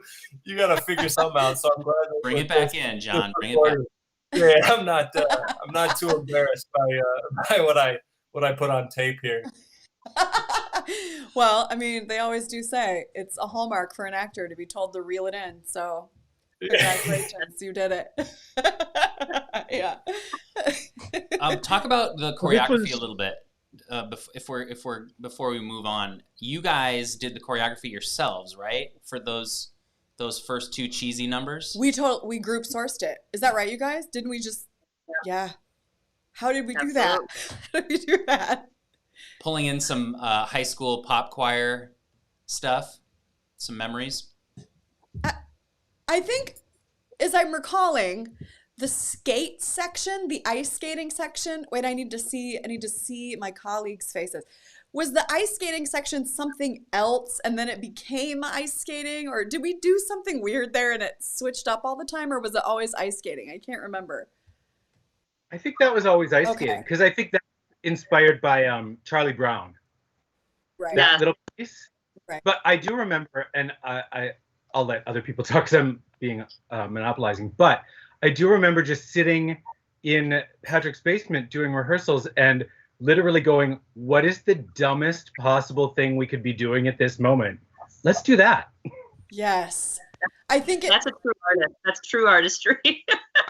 gotta figure something out. So I'm glad bring it back in, John. Bring it back. Yeah, I'm not too embarrassed by what I put on tape here. Well, I mean, they always do say it's a hallmark for an actor to be told to reel it in. So congratulations, you did it. Yeah. Talk about the choreography a little bit. Before we move on, you guys did the choreography yourselves, right? For those first two cheesy numbers. We group sourced it. Is that right, you guys? Didn't we just? Yeah. How did we do that? How did we do that? Pulling in some high school pop choir stuff, some memories. I think, as I'm recalling, the skate section, the ice skating section. Wait, I need to see my colleagues' faces. Was the ice skating section something else and then it became ice skating? Or did we do something weird there and it switched up all the time? Or was it always ice skating? I can't remember. I think that was always ice Okay. skating because I think that's inspired by Charlie Brown. Right. That little piece. Right. But I do remember, and I'll let other people talk because I'm being monopolizing. But I do remember just sitting in Patrick's basement doing rehearsals and literally going, "What is the dumbest possible thing we could be doing at this moment? Let's do that." Yes. I think that's a true artist. That's true artistry.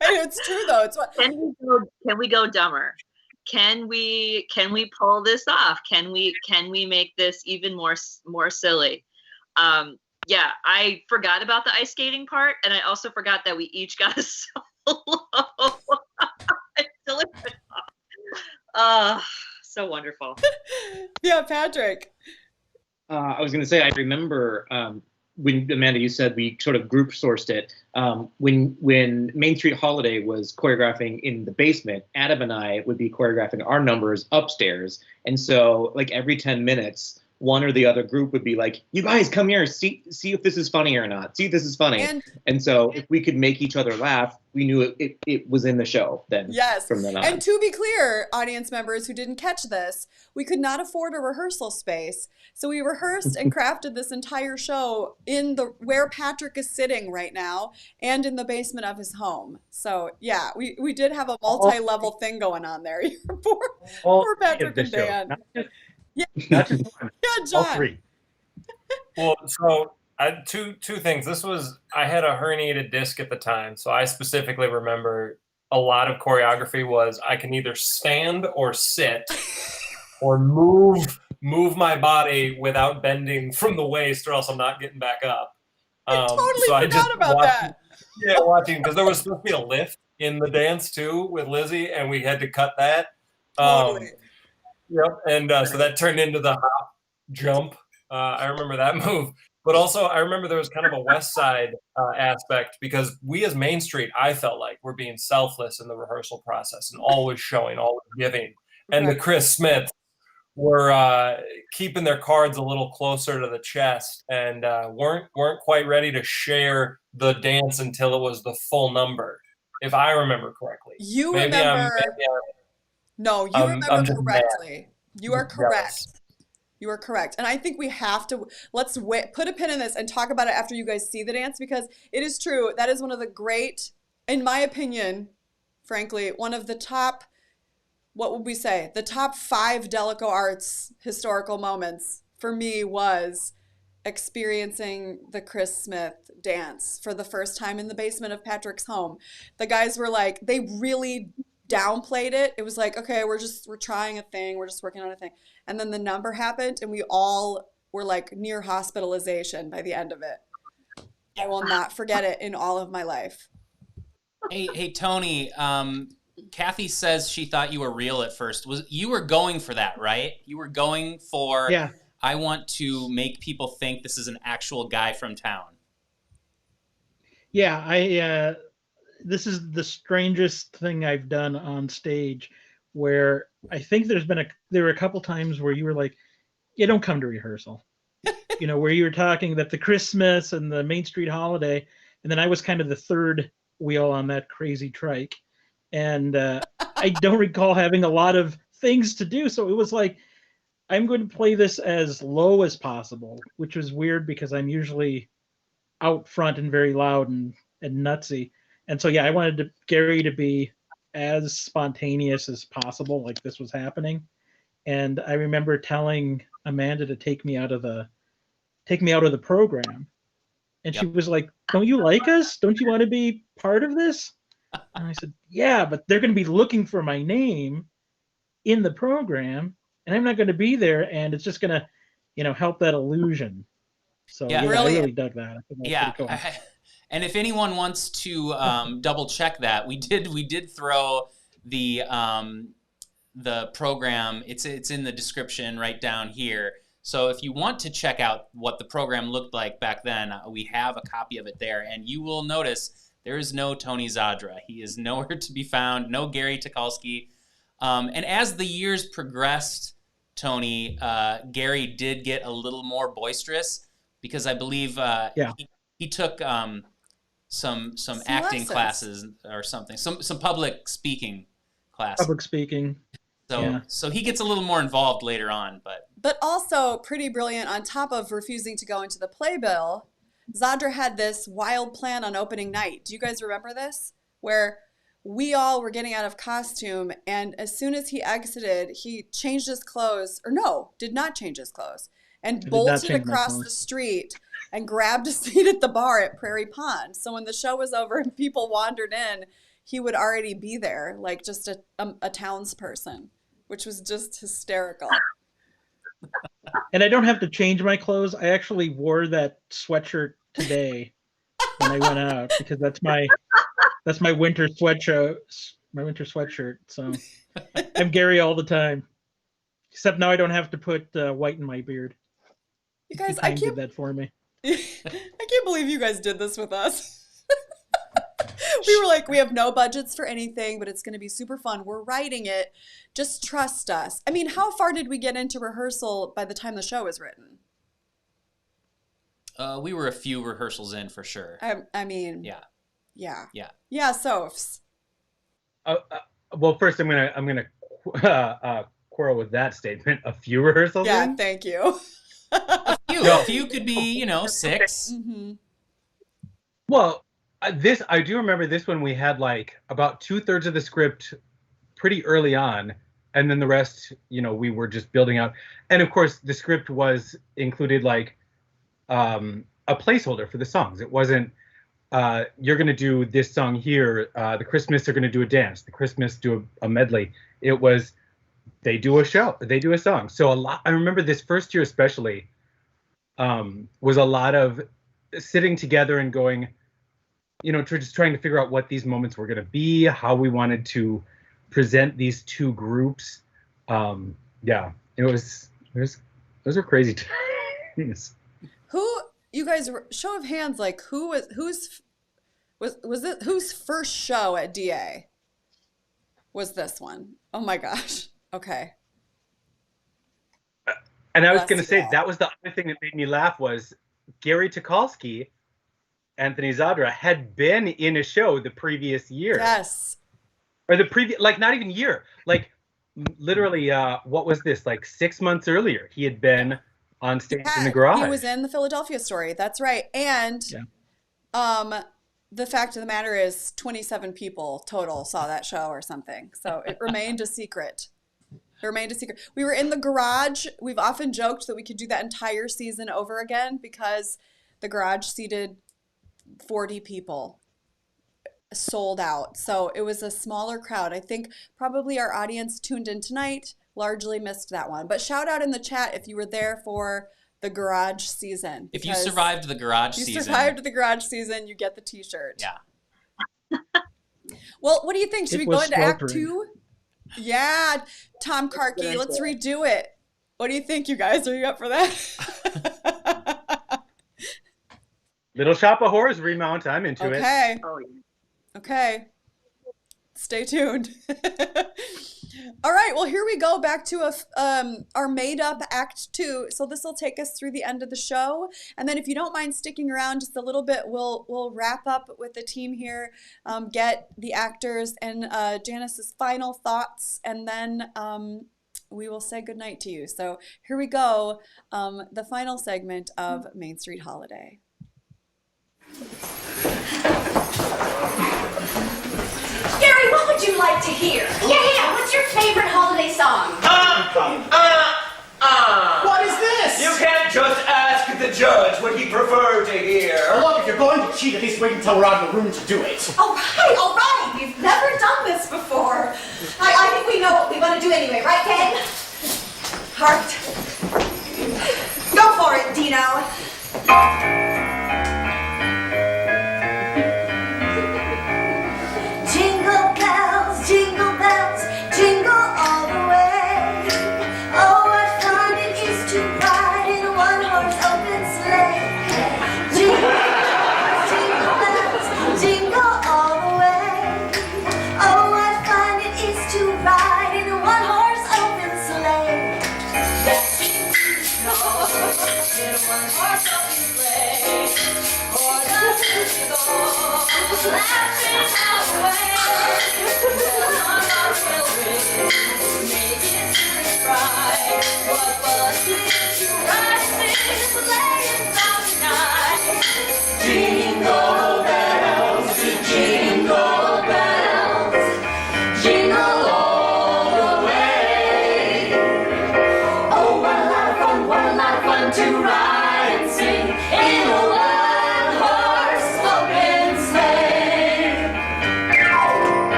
It's true though. It's what Can we go dumber? Can we pull this off? Can we make this even more silly? Yeah, I forgot about the ice skating part, and I also forgot that we each got a solo. So wonderful. Yeah, Patrick. I was going to say, I remember when, Amanda, you said we sort of group sourced it. When Main Street Holiday was choreographing in the basement, Adam and I would be choreographing our numbers upstairs. And so, like, every 10 minutes, one or the other group would be like, "You guys come here, see if this is funny or not. See if this is funny." And so if we could make each other laugh, we knew it was in the show then. Yes. From then on. And to be clear, audience members who didn't catch this, we could not afford a rehearsal space. So we rehearsed and crafted this entire show in where Patrick is sitting right now and in the basement of his home. So yeah, we did have a multi-level thing going on there. Poor Patrick and Dan. Not just one. Yeah, John. All three. Well, so two things. I had a herniated disc at the time, so I specifically remember a lot of choreography was I can either stand or sit or move my body without bending from the waist, or else I'm not getting back up. I totally forgot about that. Yeah, watching because there was supposed to be a lift in the dance too with Lizzie, and we had to cut that. Totally. Yep, and so that turned into the hop jump. I remember that move. But also, I remember there was kind of a West Side aspect because we as Main Street, I felt like we're being selfless in the rehearsal process and always showing, always giving. And the Chris Smith were keeping their cards a little closer to the chest and weren't quite ready to share the dance until it was the full number, if I remember correctly. You maybe remember? No, you I'm remember just correctly. You are correct. Jealous. You are correct. And I think we have to, let's put a pin in this and talk about it after you guys see the dance, because it is true. That is one of the great, in my opinion, frankly, one of the top, what would we say? The top 5 Delico Arts historical moments for me was experiencing the Chris Smith dance for the first time in the basement of Patrick's home. The guys were like, they really downplayed it. It was like, okay, we're trying a thing. We're just working on a thing. And then the number happened and we all were like near hospitalization by the end of it. I will not forget it in all of my life. Hey, Tony, Kathy says she thought you were real at first. You were going for that, right? You were going for, yeah. I want to make people think this is an actual guy from town. Yeah, this is the strangest thing I've done on stage, where I think there were a couple times where you were like, "Yeah, don't come to rehearsal," where you were talking that the Christmas and the Main Street Holiday, and then I was kind of the third wheel on that crazy trike, and I don't recall having a lot of things to do, so it was like, I'm going to play this as low as possible, which was weird because I'm usually out front and very loud and nutsy. And so, yeah, I wanted Gary to be as spontaneous as possible, like this was happening. And I remember telling Amanda to take me out of the program. And she was like, "Don't you like us? Don't you want to be part of this?" And I said, "Yeah, but they're going to be looking for my name in the program, and I'm not going to be there, and it's just going to, help that illusion." So yeah, I really dug that. I think that's pretty cool. And if anyone wants to double check that, we did throw the program. It's in the description right down here. So if you want to check out what the program looked like back then, we have a copy of it there, and you will notice there is no Tony Zadra. He is nowhere to be found. No Gary Tukalski. And as the years progressed, Tony, Gary did get a little more boisterous because I believe he took some acting classes or something, some public speaking class. Public speaking. So Yeah. so he gets a little more involved later on, but also pretty brilliant. On top of refusing to go into the playbill, Zadra had this wild plan on opening night. Do you guys remember this? Where we all were getting out of costume, and as soon as he exited, he changed his clothes, or no, did not change his clothes, and bolted across the street and grabbed a seat at the bar at Prairie Pond. So when the show was over and people wandered in, he would already be there, like just a townsperson, which was just hysterical. And I don't have to change my clothes. I actually wore that sweatshirt today when I went out because that's my winter sweatshirt. My winter sweatshirt. So I'm Gary all the time. Except now I don't have to put white in my beard. You guys, I did that for me. I can't believe you guys did this with us. We were like, we have no budgets for anything, but it's going to be super fun. We're writing it. Just trust us. I mean, how far did we get into rehearsal by the time the show was written? we were a few rehearsals in for sure. I mean, yeah. Sophs. Well, first I'm gonna quarrel with that statement. A few rehearsals. Yeah, in? thank you. A few could be, 6. Mm-hmm. Well, I do remember this one. We had like about 2/3 of the script pretty early on, and then the rest, we were just building out. And of course, the script was included like a placeholder for the songs. It wasn't you're going to do this song here. The Christmas are going to do a dance. The Christmas do a medley. It was they do a show. They do a song. So I remember this first year especially was a lot of sitting together and going, just trying to figure out what these moments were going to be, how we wanted to present these two groups. Those are crazy times. Who, you guys, show of hands, like whose first show at DA was this one? Oh my gosh. Okay. And I was going to say, that was the other thing that made me laugh was Gary Tucholsky, Anthony Zadra, had been in a show the previous year. Yes. Or the previous, like not even year, like literally, what was this? Like 6 months earlier, he had been on stage in the garage. He was in the Philadelphia Story. That's right. And the fact of the matter is 27 people total saw that show or something. So it remained a secret. We were in the garage. We've often joked that we could do that entire season over again because the garage seated 40 people, sold out. So it was a smaller crowd. I think probably our audience tuned in tonight largely missed that one. But shout out in the chat if you were there for the garage season. If you survived the garage season, you get the t-shirt. Yeah. Well, what do you think? Should we go into Act 2? Yeah, Tom Karki, let's redo it. What do you think, you guys? Are you up for that? Little Shop of Horrors remount. I'm into it. Okay. Okay. Stay tuned. All right. Well, here we go back to our made-up Act 2. So this will take us through the end of the show, and then if you don't mind sticking around just a little bit, we'll wrap up with the team here, get the actors and Janice's final thoughts, and then we will say goodnight to you. So here we go. The final segment of Main Street Holiday. Gary, what would you like to hear? Yeah, what's your favorite holiday song? What is this? You can't just ask the judge what he preferred to hear. Well, look, if you're going to cheat, at least wait until we're out of the room to do it. All right. We've never done this before. I think we know what we want to do anyway, right, Ken? All right. Go for it, Dino. Jingle bells, jingle all the way. Oh, what fun it is to ride in a one-horse open sleigh. Jingle bells, jingle all the way. Oh, what fun it is to ride in a one-horse open sleigh. In a one-horse open sleigh. For the go, laughing our way.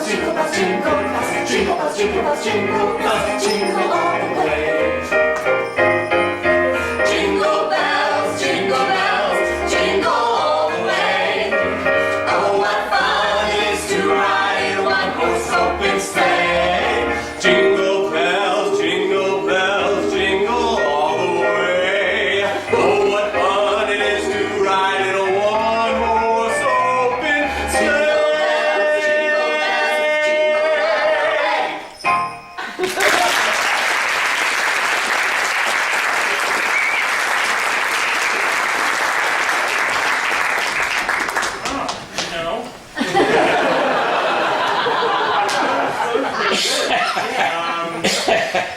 jingle bells, jingle bells, jingle bells, jingle bells, jingle bells, jingle all the way. Jingle bells, jingle all the way. Oh, what fun it is to ride in a one-horse open sleigh. Jingle bells, jingle all the way. Oh, what fun it is to ride in a one-horse open sleigh.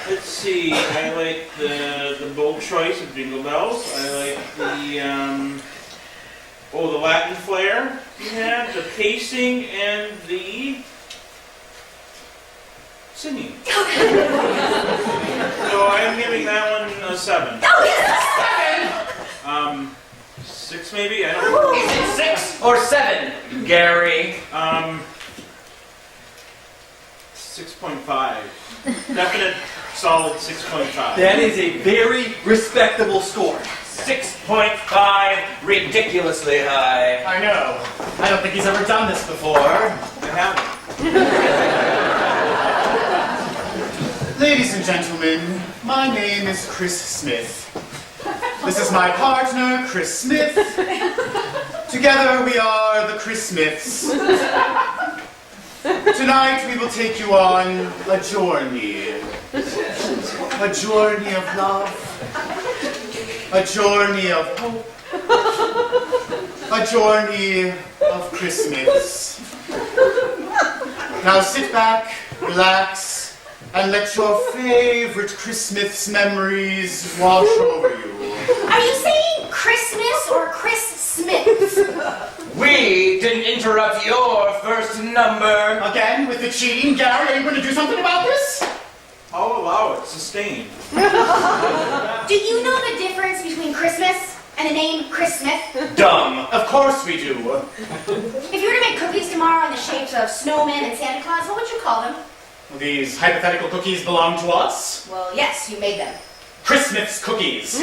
Let's see. I like the bold choice of Jingle Bells. I like the the Latin flair you had, the pacing, and the singing. So I am giving that one a 7. Oh, yes, a 6 maybe. I don't know. Is it 6 or 7, Gary? 6.5. Definite, solid 6.5. That is a very respectable score. 6.5, ridiculously high. I know. I don't think he's ever done this before. I haven't. Ladies and gentlemen, my name is Chris Smith. This is my partner, Chris Smith. Together we are the Chris Smiths. Tonight we will take you on a journey. A journey of love. A journey of hope. A journey of Christmas. Now sit back, relax, and let your favorite Christmas memories wash over you. Are you saying Christmas or Chris Smith? We didn't interrupt your first number. Again, with the cheating, Gary, are you going to do something about this? I'll allow it. Sustained. Do you know the difference between Christmas and the name Chris Smith? Dumb. Of course we do. If you were to make cookies tomorrow in the shapes of snowmen and Santa Claus, what would you call them? Well, these hypothetical cookies belong to us. Well, yes, you made them. Chris Smith's cookies.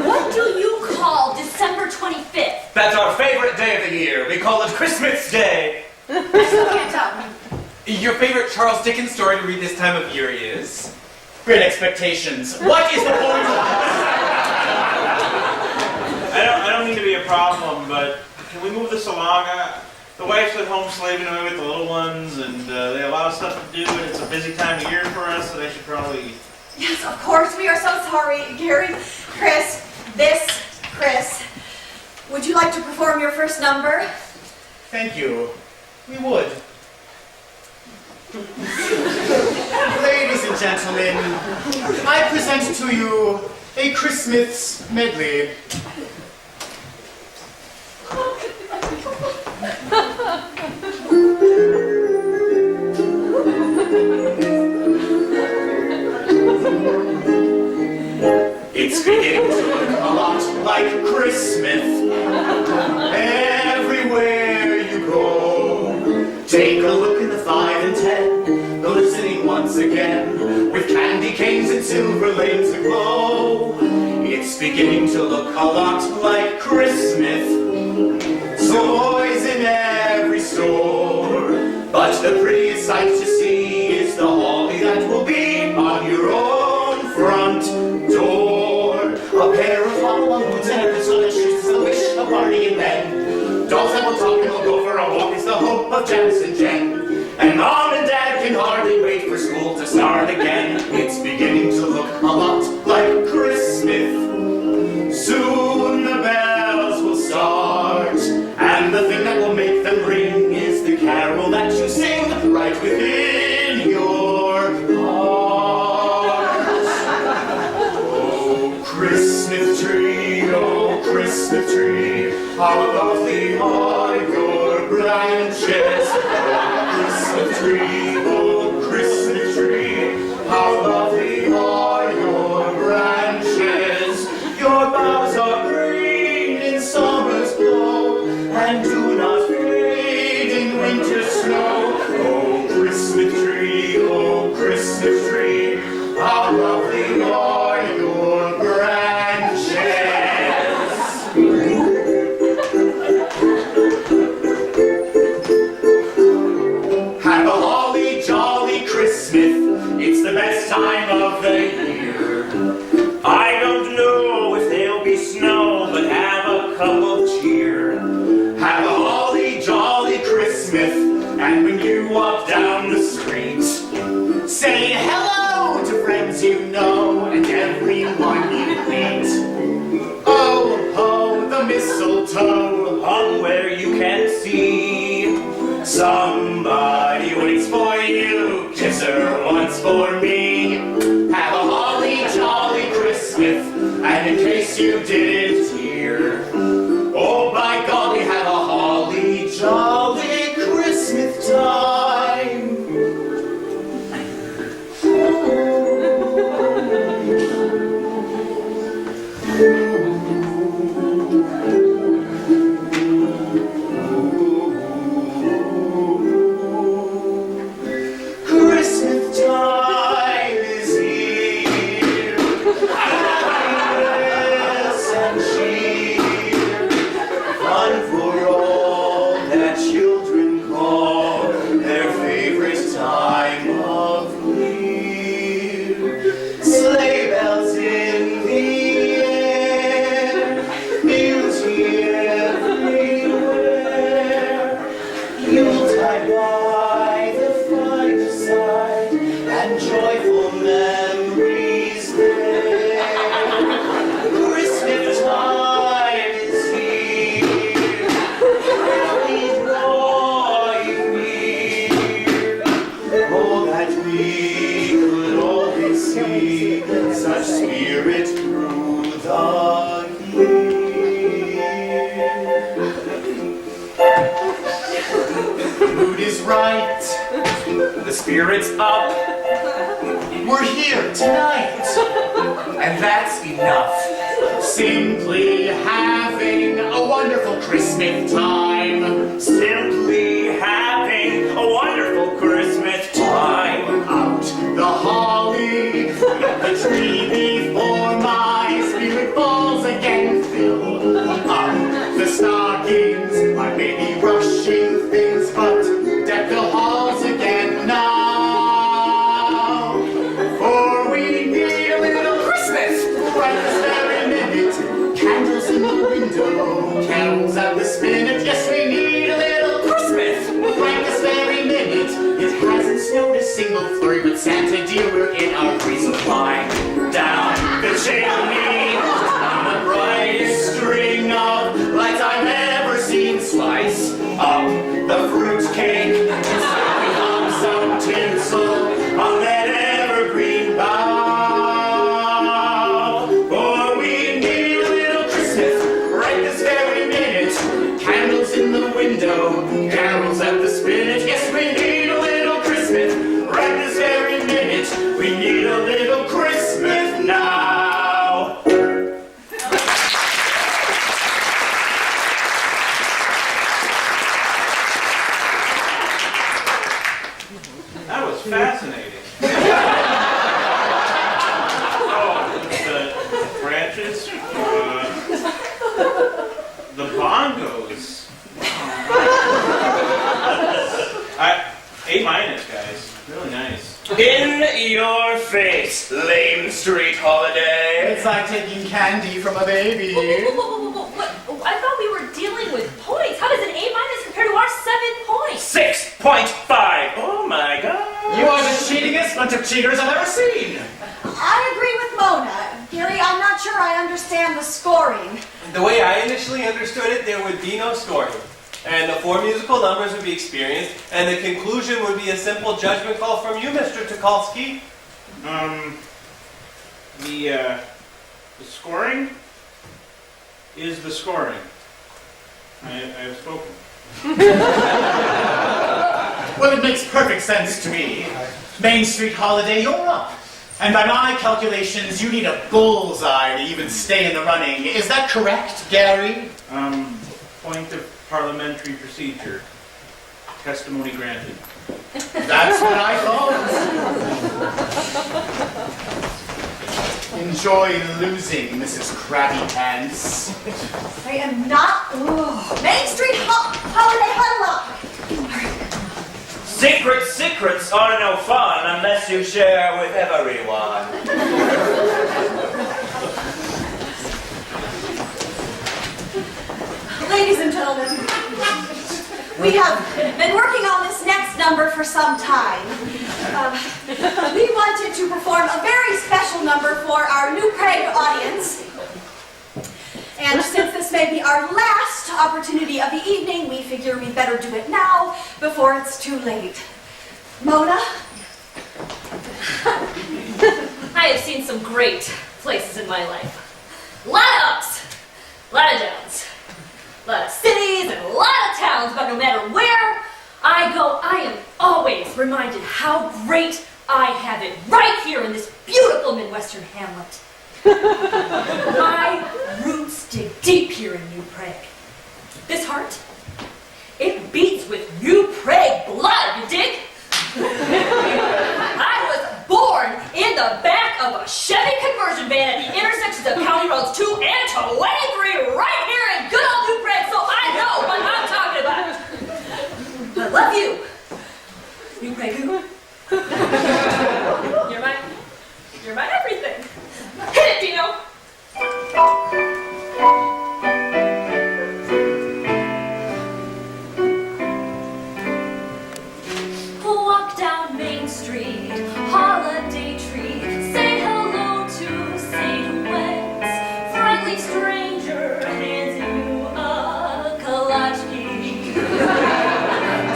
What do you call December 25th? That's our favorite day of the year. We call it Christmas Day. I still can't tell. Your favorite Charles Dickens story to read this time of year is? Great Expectations. What is the point of I don't mean to be a problem, but can we move this along? The wife's at home slaving away with the little ones, and they have a lot of stuff to do, and it's a busy time of year for us, so they should probably... Yes, of course. We are so sorry, Gary. Chris, Chris. Would you like to perform your first number? Thank you. We would. Ladies and gentlemen, I present to you a Chris Smith's medley. It's beginning to look a lot like Christmas everywhere you go. Take a look in the 5 and 10, the listening once again, with candy canes and silver lanes aglow. It's beginning to look a lot like Christmas. Toys in every store, but the prettiest sight to see is the holly that will be on your own front door. A pair of hollow boots and a pistol and shoes is the wish of Barney and Ben. Dolls that will talk and will go for a walk is the hope of Janice and Jen. And Mom and Dad can hardly wait for school to start again. It's beginning to look a lot like Christmas. Soon the bells will start, and the thing that will make them ring is the carol that you sing right within your heart. Oh, Christmas tree, how lovely are your branches. Oh, Christmas tree, how lovely are your branches. Your boughs are green in summer's glow, and do not fade in winter. Have a holly jolly Christmas. It's the best time of the year. I don't know if there'll be snow, but have a cup of cheer. Have a holly jolly Christmas. And when you walk down the street, say hello to friends you know and everyone you meet. Oh, ho, the mistletoe Hung where you can see. Somebody waits for you, kiss her once for me. Have a holly jolly Christmas, and in case you didn't hear, oh by golly, have a holly jolly Christmas time. Christmas time is here. Happiness and cheer. Fun for all that children call their favorite time of year. Sleigh bells in the air. Beauty everywhere. Yuletide by the fireside and joyful memories there. Christmas time is here. Happy drawing near. Oh, that we could always see such spirit through the year. Mood is right. The spirit's up. We're here tonight. And that's enough. Simply having a wonderful Christmas time. Simply having a wonderful Christmas time. Out the holly, the tree before my spirit falls again. Fill up the stockings. I may be rushing things, but deck the halls again now. For we need a little Christmas right this very minute. Candles in the window, carols at the spinet. Yes, we need a little Christmas right this very minute. It hasn't snowed a single flurry, but Santa dear, we're in our resupply. Down the chimney, on the brightest string of lights I've ever seen slice up the fruitcake. And slowly hung some tinsel on that evergreen bough. For we need a little Christmas right this very minute. Candles in the window, carols at the spinet. Yes, we need a little Christmas right this very minute. We need a little Christmas now. That was fascinating. The branches, the bongos. A minus, guys. Really nice. In your face, lame street holiday. It's like taking candy from a baby. I thought we were dealing with points. How does an A minus compare to our 7 points? 6.5. Oh my god. You are the cheatingest bunch of cheaters I've ever seen. I agree with Mona. Gary, I'm not sure I understand the scoring. The way I initially understood it, there would be no scoring. And the 4 musical numbers would be experienced, and the conclusion would be a simple judgment call from you, Mr. Tukalski. The scoring is the scoring. I have spoken. Well, it makes perfect sense to me. Main Street Holiday, you're up. And by my calculations, you need a bullseye to even stay in the running. Is that correct, Gary? Point of parliamentary procedure. Testimony granted. That's what I thought. Enjoy losing, Mrs. Krabby Pants. I am not. Main Street Holiday Huddle Up. Secrets are no fun unless you share with everyone. Ladies and gentlemen, we have been working on this next number for some time. We wanted to perform a very special number for our New Prague audience. And since this may be our last opportunity of the evening, we figure we better do it now before it's too late. Mona? I have seen some great places in my life. A lot of ups, a lot of downs, a lot of cities and a lot of towns, but no matter where I go, I am always reminded how great I have it right here in this beautiful Midwestern hamlet. My roots dig deep here in New Prague. This heart, it beats with New Prague blood, you dig? I was born in the back of a Chevy conversion van at the intersections of County Roads 2 and 23 right here in good old New Prague, so I know what I'm talking about. I love you, New Prague. You're my everything. Hit it, Dino. Walk down Main Street, holiday tree, say hello to St. Wentz. Friendly stranger hands you a kalachki.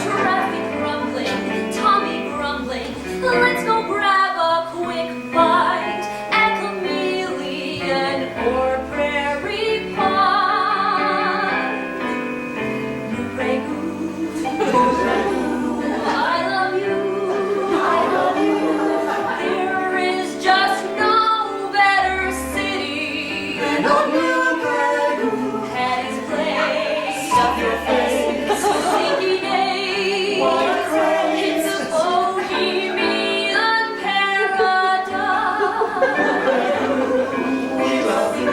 Traffic rumbling, Tommy grumbling, let's go grab a quick bite at Chameleon or Prairie Pie. New Prague, I love you. There is just no better city. Patty's Place, stuff your face, Stinky Days. It's a bohemian paradise. We love you,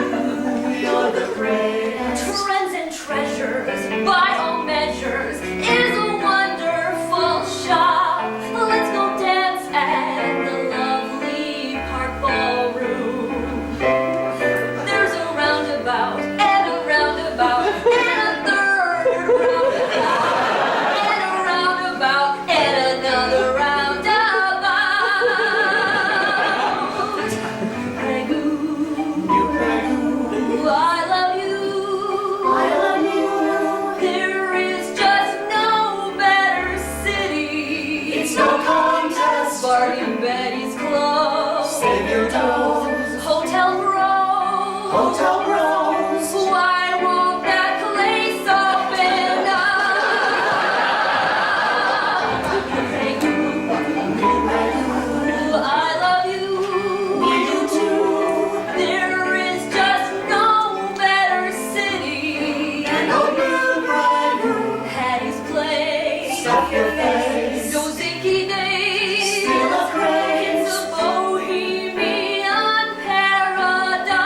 you're the greatest. Trends and treasures, by all measures, is a wonderful shop. Let's go dance at the lovely Park Ballroom. There's a roundabout and a roundabout and a third roundabout and a roundabout and another roundabout. Prague, I love you. There is just no better city. It's no contest. Bargain Betty's Club. Save your toes. Hotel Bros. Hotel Bros. Why won't that place open up? I love you. We do too. There is just no better city. And no New Prague. Patty's Place. Stuff your face. Those icky days. Still a craze. It's a bohemian paradise.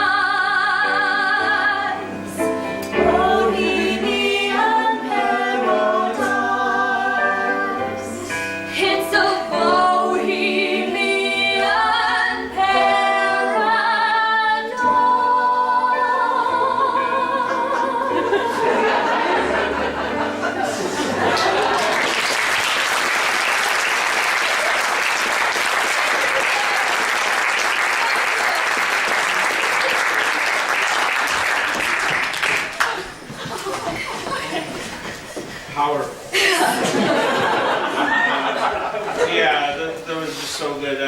Bohemian paradise. It's a bohemian Powerful. Yeah, that was just so good.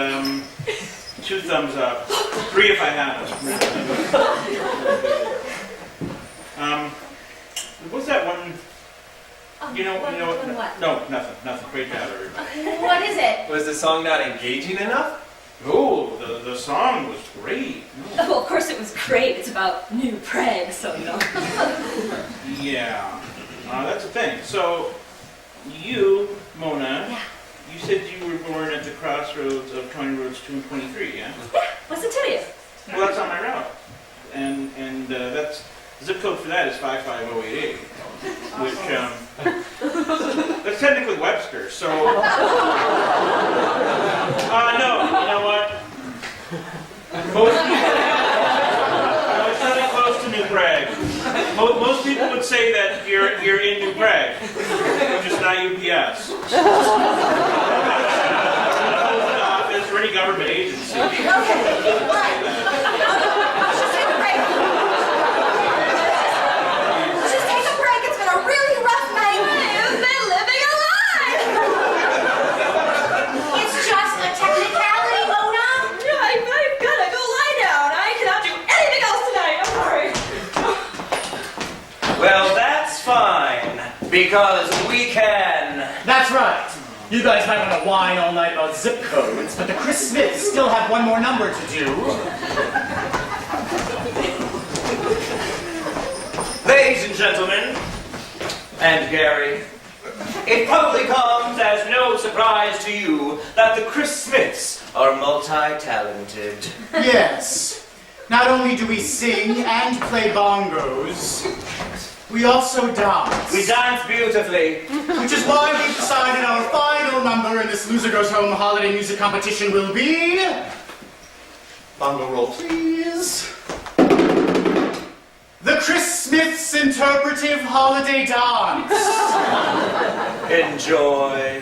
2 thumbs up. 3 if I had them. What's that one? You know what? No, nothing. Great job, everybody. What is it? Was the song not engaging enough? Oh, the song was great. Well, of course it was great. It's about New Prague, so you know. Yeah, that's the thing. So, you, Mona, you said you were born at the crossroads of County Roads 2 and 23, yeah? What's it tell you? Well, that's on my route. And that's, the zip code for that is 55088, which, That's technically Webster, so. No, you know what? Most people. No, it's nothing close to New Prague. Most people would say that you're in New Prague, which is not UPS. Office or any government agency. Okay, right. Let's just take a break. Let's just take a break. It's been a really rough night. You've been living a lie. It's just a technicality, Mona. I've gotta go lie down. I cannot do anything else tonight. I'm sorry. Well, that's fine, because we can. That's right. You guys might want to whine all night about zip codes, but the Chris Smiths still have one more number to do. Ladies and gentlemen, and Gary, it probably comes as no surprise to you that the Chris Smiths are multi-talented. Yes. Not only do we sing and play bongos, we also dance. We dance beautifully. Which is why we've decided our final number in this Loser Goes Home holiday music competition will be... Bongo roll, please. The Chris Smiths Interpretive Holiday Dance. Enjoy.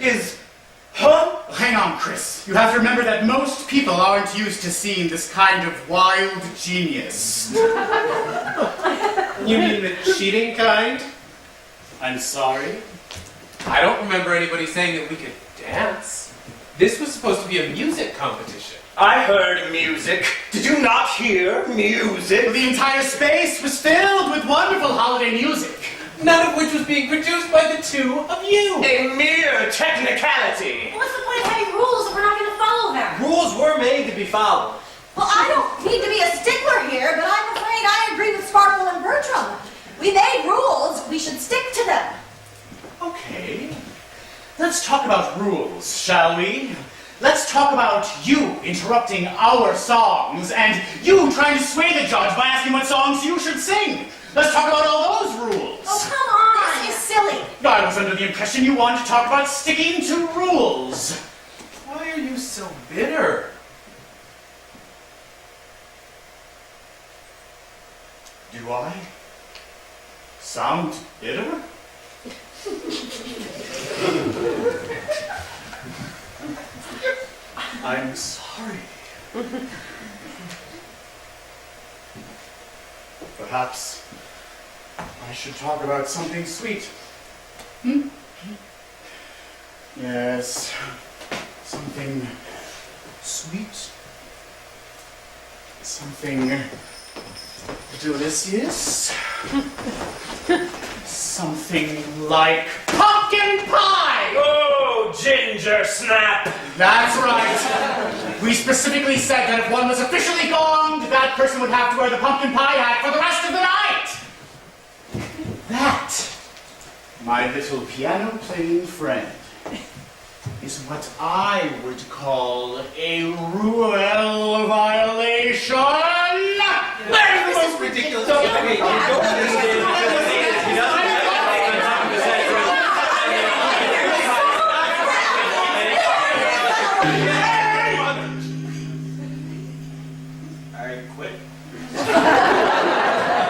is... Huh? Hang on, Chris. You have to remember that most people aren't used to seeing this kind of wild genius. You mean the cheating kind? I'm sorry. I don't remember anybody saying that we could dance. This was supposed to be a music competition. I heard music. Did you not hear music? The entire space was filled with wonderful holiday music. None of which was being produced by the two of you. A mere technicality. What's the point of having rules if we're not going to follow them? Rules were made to be followed. Well, I don't need to be a stickler here, but I'm afraid I agree with Sparkle and Bertram. We made rules. We should stick to them. Okay. Let's talk about rules, shall we? Let's talk about you interrupting our songs and you trying to sway the judge by asking what songs you should sing. Let's talk about all those rules. Oh, come on. This is silly. I was under the impression you wanted to talk about sticking to rules. Why are you so bitter? Do I sound bitter? I'm sorry. Perhaps I should talk about something sweet. Yes, something sweet. Something delicious. Something like pumpkin pie! Oh, ginger snap! That's right. We specifically said that if one was officially gonged, that person would have to wear the pumpkin pie hat for the rest of the night. That, my little piano-playing friend, is what I would call a rule violation. That is the most ridiculous thing. Don't understand. I quit.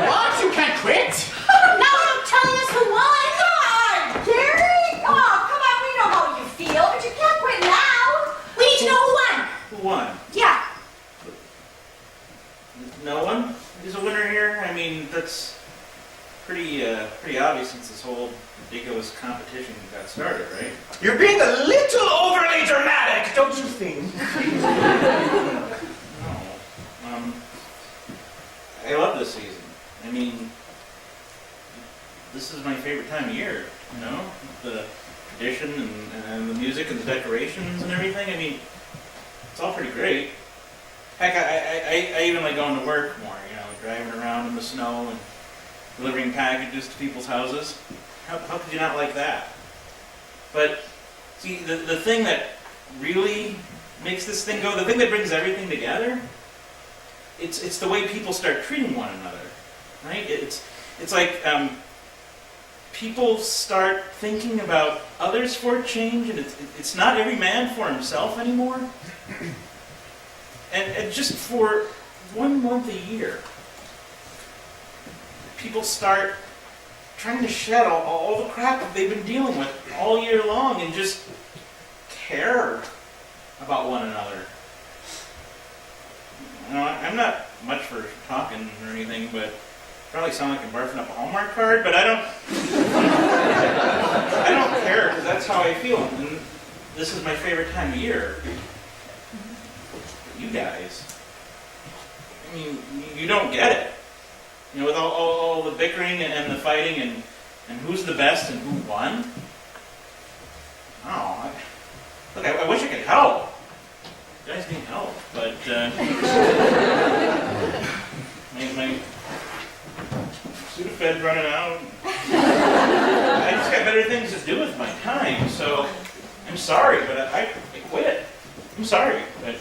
What? You can't quit? Now you're telling us who won. Come on, Gary. Oh, come on. We know how you feel, but you can't quit now. We need to know who won. Who won? Yeah. No one is a winner here? I mean, that's pretty obvious since this whole ridiculous competition got started, right? You're being a little overly dramatic, don't you think? No. I love this season. I mean, this is my favorite time of year, you know? The tradition and the music and the decorations and everything. I mean, it's all pretty great. Heck, I even like going to work more, you know, driving around in the snow and delivering packages to people's houses. How could you not like that? But, see, the thing that really makes this thing go, the thing that brings everything together, it's the way people start treating one another, right? It's like people start thinking about others for a change, and it's not every man for himself anymore. And just for 1 month a year, people start trying to shed all the crap that they've been dealing with all year long and just care about one another. You know, I'm not much for talking or anything, but probably sound like I'm barfing up a Hallmark card, but I don't care, because that's how I feel. And this is my favorite time of year. You guys, I mean, you don't get it. You know, with all the bickering and the fighting and who's the best and who won. Oh, look, I wish I could help. You guys need help, but my Sudafed running out. I just got better things to do with my time, so I'm sorry, but I quit. I'm sorry, but.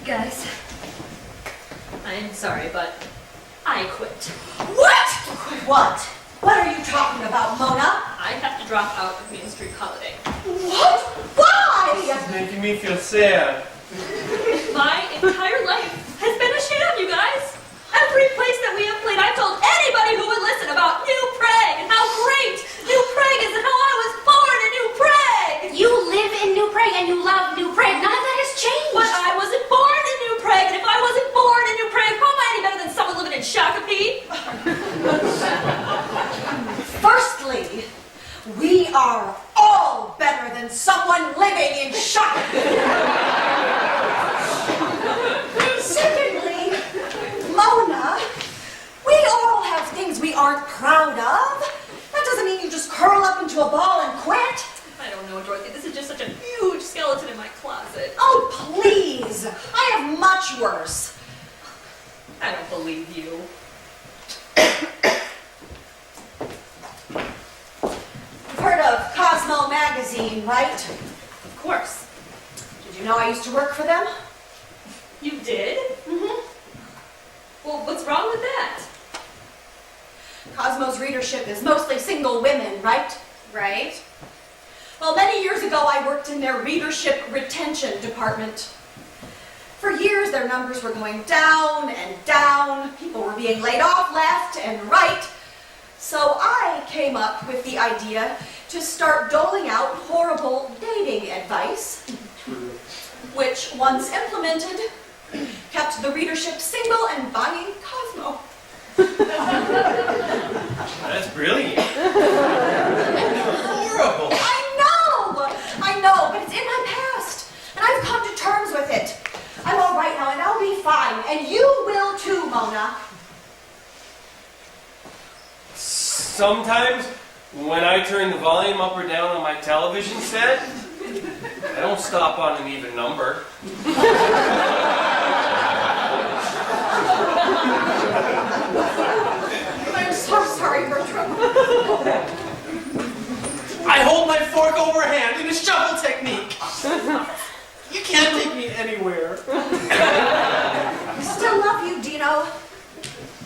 Guys, I'm sorry, but I quit. What? What? What are you talking about, Mona? I have to drop out of Main Street Holiday. What? Why? This is making me feel sad. My entire life has been a sham, you guys. Every place that we have played, I've told Firstly, we are all better than someone living in shock. Secondly, Mona, we all have things we aren't proud of. That doesn't mean you just curl up into a ball and quit. I don't know, Dorothy. This is just such a huge skeleton in my closet. Oh, please. I have much worse. I don't believe you. You've heard of Cosmo magazine, right? Of course. Did you know I used to work for them? You did? Mm-hmm. Well, what's wrong with that? Cosmo's readership is mostly single women, right? Right. Well, many years ago, I worked in their readership retention department. For years, their numbers were going down and down. People were being laid off left and right. So I came up with the idea to start doling out horrible dating advice, which, once implemented, kept the readership single and buying Cosmo. That's brilliant. Horrible. I know, but it's in my past, and I've come to terms with it. I'm all right now, and I'll be fine, and you will too, Mona. Sometimes, when I turn the volume up or down on my television set, I don't stop on an even number. I'm so sorry, Bertram. I hold my fork overhand in a shovel technique. You can't take me anywhere. I still love you, Dino.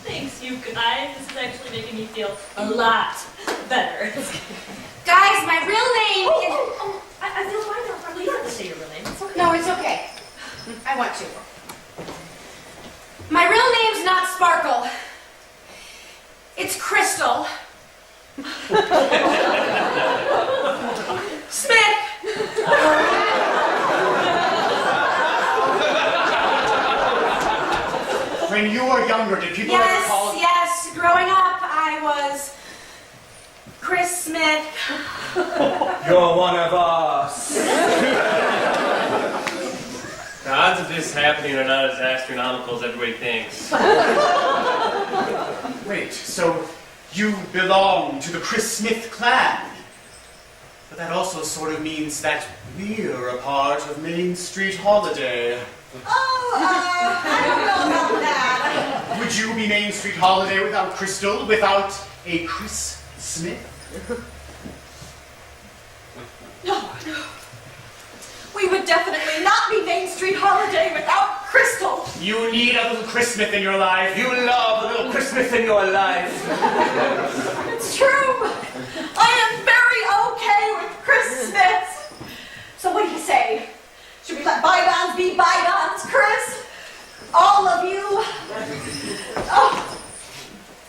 Thanks, you guys. This is actually making me feel a lot better. Guys, my real name is... I feel fine now. Probably you don't have to say your real name. It's okay. No, it's okay. I want to. My real name's not Sparkle. It's Crystal. Smith. When you were younger, did people ever call it? Yes. Growing up, I was Chris Smith. You're one of us. The odds of this happening are not as astronomical as everybody thinks. Wait, so you belong to the Chris Smith clan? But that also sort of means that we're a part of Main Street Holiday. I don't know about that. Would you be Main Street Holiday without Crystal, without a Chris Smith? No. We would definitely not be Main Street Holiday without Crystal. You need a little Chris Smith in your life. You love a little Chris Smith in your life. It's true. I am very okay with Chris Smith. So what do you say? Should we let bygones be bygones, Chris? All of you? Oh.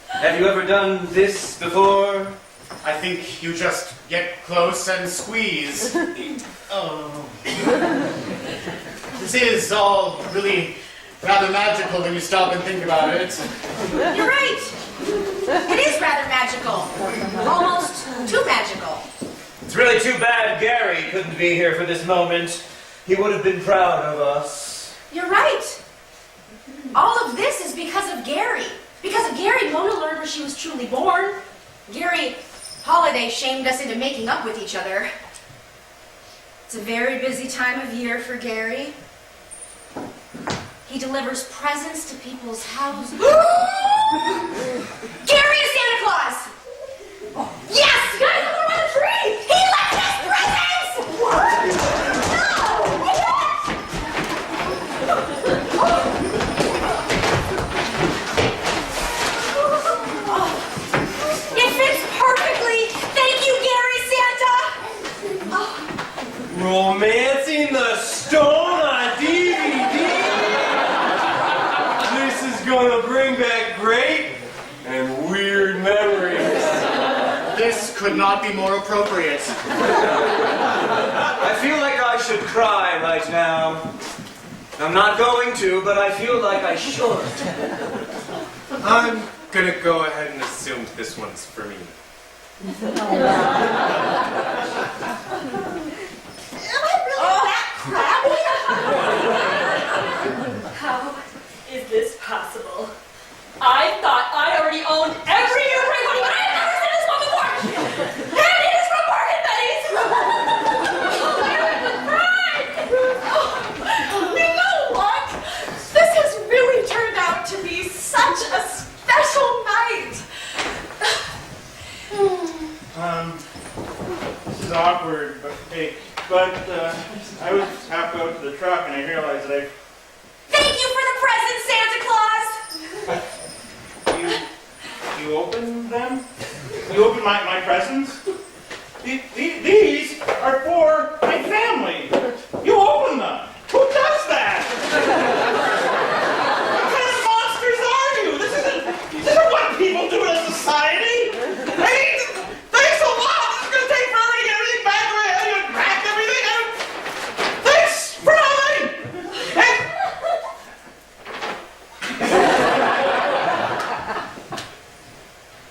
Have you ever done this before? I think you just get close and squeeze. Oh. This is all really rather magical when you stop and think about it. You're right. It is rather magical. Almost too magical. It's really too bad Gary couldn't be here for this moment. He would have been proud of us. You're right. All of this is because of Gary. Because of Gary, Mona learned where she was truly born. Gary Holiday shamed us into making up with each other. It's a very busy time of year for Gary. He delivers presents to people's houses. Gary is Santa Claus! Yes! Guys, look around the tree! He left us presents! What? It fits perfectly! Thank you, Gary Santa! Romancing the Stone on DVD. This is gonna bring back great and weird memories. This could not be more appropriate. I feel like I should cry right now. I'm not going to, but I feel like I should. I'm gonna go ahead and assume this one's for me. Am I really that crabby? How is this possible? I thought I already owned every Ukraine money, but I have never seen this one before! And it is from Bargain Betty's! You know what? This has really turned out to be such a special night. This is awkward, but I was half go to the truck and I realized that Thank you for the present, Santa Claus! you opened them? You opened my presents? These are for my family. You opened them. Who does that? What kind of monsters are you? This isn't what people do in a society. Hey, thanks a lot. This is gonna take forever to get everything back the way I had packed everything. Thanks for nothing.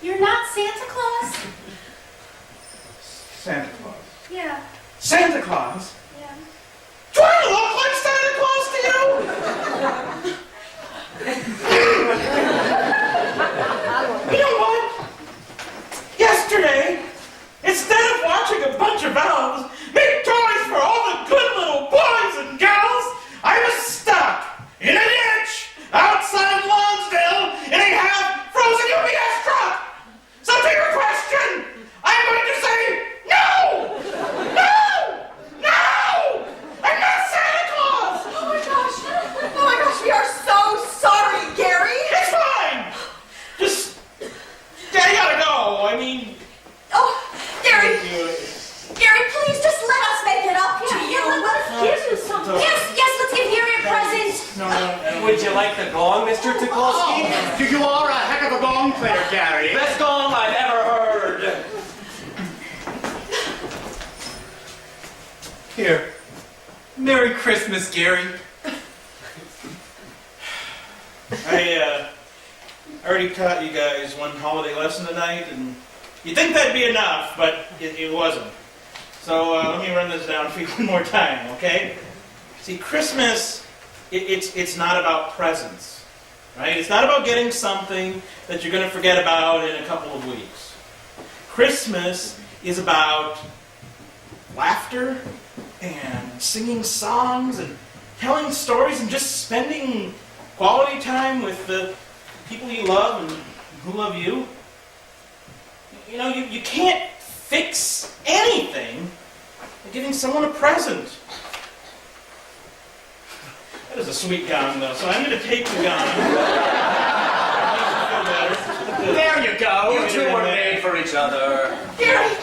You're not Santa Claus? Santa Claus. Yeah. Santa Claus? Yeah. Do I look like Santa Claus to you? You know what? Yesterday, instead of watching a bunch of elves make toys for all the good little boys and girls, I was stuck in a ditch outside Lonsdale in a half-frozen UPS truck. So to your question, I'm going to say no! No! No! I'm not Santa Claus! Oh my gosh, we are so sorry, Gary. It's fine! Just, I gotta go. I mean... Oh, Gary, please just let us make it up to you. Let's give you something. Yes, let's give Gary a present. No. Would you like the gong, Mr. Tukolsky? Oh, you are a heck of a gong player, Gary. Best gong I've ever heard. Here. Merry Christmas, Gary. I already taught you guys one holiday lesson tonight, and you'd think that'd be enough, but it wasn't. So let me run this down for you one more time, okay? See, Christmas, it's not about presents, right? It's not about getting something that you're going to forget about in a couple of weeks. Christmas is about laughter and singing songs and telling stories and just spending quality time with the people you love and who love you. You know, you can't fix anything by giving someone a present. That is a sweet gong, though, so I'm going to take the gong. There you go. You two were made for each other. Gary,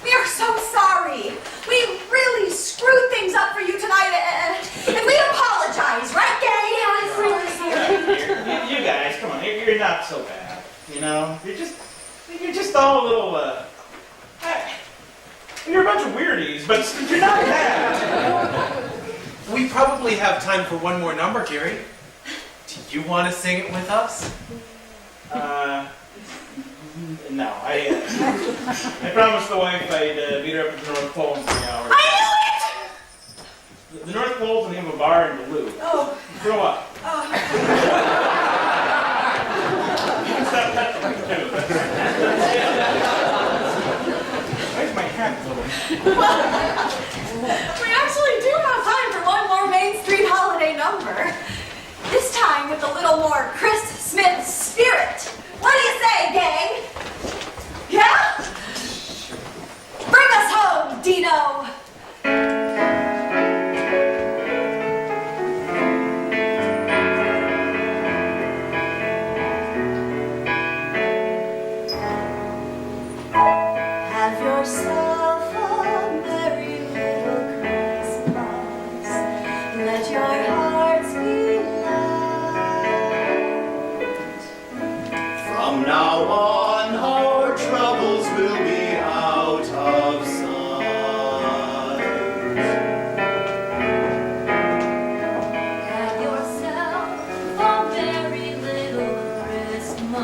we are so sorry. We really screwed things up for you tonight, and we apologize, right, Gary? You guys, come on, you're not so bad. You know, you're just all a little. You're a bunch of weirdies, but you're not bad. We probably have time for one more number, Gary. Do you want to sing it with us? No. I promised the wife I'd meet her up at the North Pole in 3 hours. I knew it! The North Pole's the name of a bar in Duluth. Oh. Grow up. You can stop touching me, too. Where's my hat going? We actually do have time for one more Main Street holiday number. This time with a little more Chris Smith spirit. What do you say, gang? Yeah? Bring us home, Dino. Have yourself a merry little Christmas. Let your hearts be light. From now on, our troubles will be out of sight. Have yourself a merry little Christmas.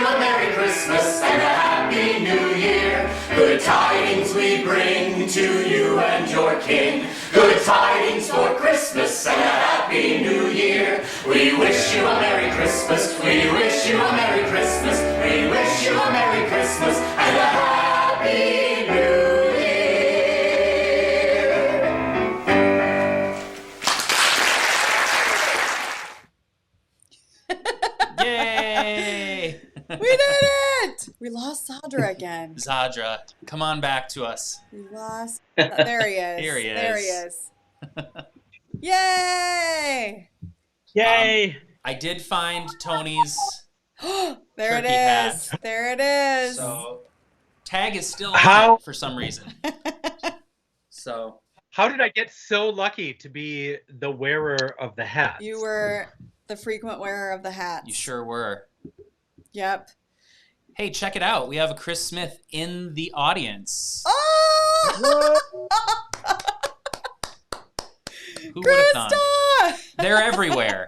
a Merry Christmas and a Happy New Year. Good tidings we bring to you and your kin. Good tidings for Christmas and a Happy New Year. We wish you a Merry Christmas. We wish you a Merry Christmas. We wish you a Merry Christmas and a Happy New Year. Yay! We did it! We lost Zadra again. Zadra, come on back to us. We lost. There he is. Here he There he is. is. Yay! Yay! I did find Tony's There it turkey is. hat. There it is. So tag is still How- on it for some reason. So How did I get so lucky to be the wearer of the hat? You were the frequent wearer of the hat. you sure were. Yep. Hey, check it out. We have a Chris Smith in the audience. Oh! Who would have thought? Krista! They're everywhere.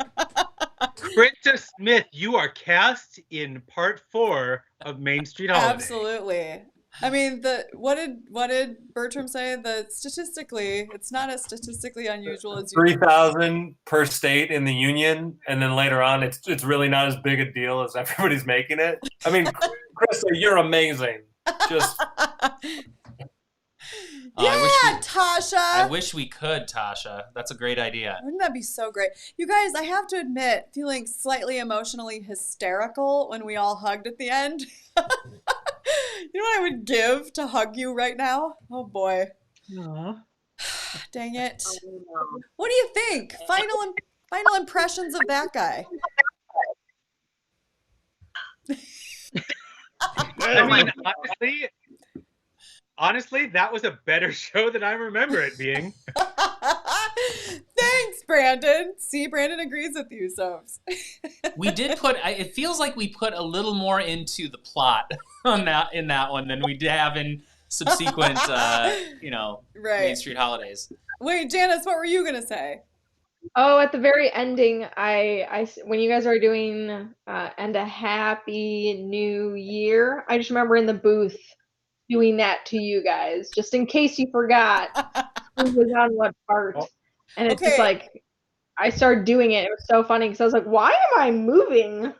Krista Smith, you are cast in part 4 of Main Street Holiday. Absolutely. I mean, what did Bertram say? That statistically, it's not as statistically unusual as you. 3,000 per state in the union, and then later on, it's really not as big a deal as everybody's making it. I mean, Krista, you're amazing. Just Yeah, Tasha. I wish we could, Tasha. That's a great idea. Wouldn't that be so great? You guys, I have to admit, feeling slightly emotionally hysterical when we all hugged at the end. You know what I would give to hug you right now? Oh boy. Aw. Dang it. What do you think? Final impressions of that guy. I mean, honestly, that was a better show than I remember it being. Thanks, Brandon. See, Brandon agrees with you, Soaps. We did put. It feels like we put a little more into the plot in that one than we have in subsequent, Main Street Holidays. Wait, Janice, what were you gonna say? Oh, at the very ending, when you guys are doing and a Happy New Year, I just remember in the booth doing that to you guys, just in case you forgot who was on what part. And it's just like, I started doing it. It was so funny because I was like, why am I moving?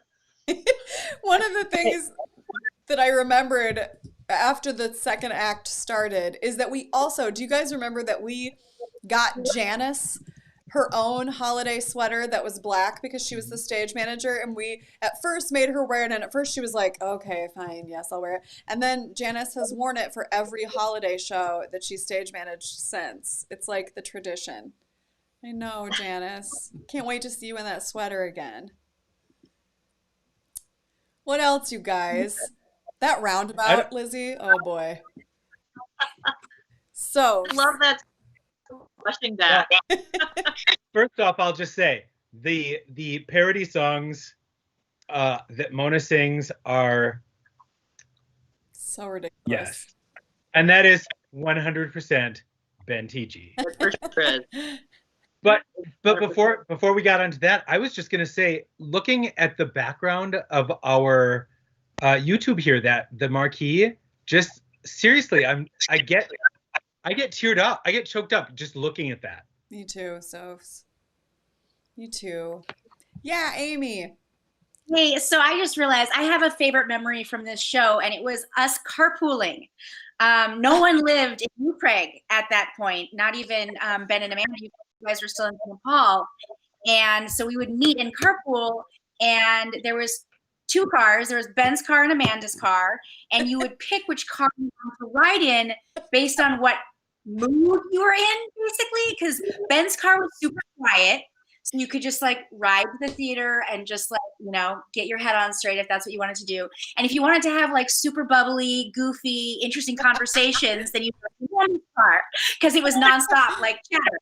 One of the things that I remembered after the second act started is that we also, do you guys remember that we got Janice her own holiday sweater that was black because she was the stage manager, and we at first made her wear it, and at first she was like, okay, fine, yes, I'll wear it. And then Janice has worn it for every holiday show that she stage managed since. It's like the tradition. I know, Janice. Can't wait to see you in that sweater again. What else, you guys? That roundabout, Lizzie? Oh boy. So love that. Rushing back. First off, I'll just say the parody songs that Mona sings are so ridiculous. Yes, and that is 100% Ben TG. But before we got onto that, I was just gonna say, looking at the background of our YouTube here, that the marquee, just seriously, I get teared up. I get choked up just looking at that. Me too, Sophs. You too. Yeah, Amy. Hey, so I just realized I have a favorite memory from this show, and it was us carpooling. No one lived in New Prague at that point, not even Ben and Amanda. You guys were still in St. Paul. And so we would meet in carpool, and there was two cars. There was Ben's car and Amanda's car, and you would pick which car you wanted to ride in based on what mood you were in, basically, because Ben's car was super quiet. So you could just like ride to the theater and just like, get your head on straight if that's what you wanted to do. And if you wanted to have like super bubbly, goofy, interesting conversations, then you went to Ben's car because it was nonstop like chatter.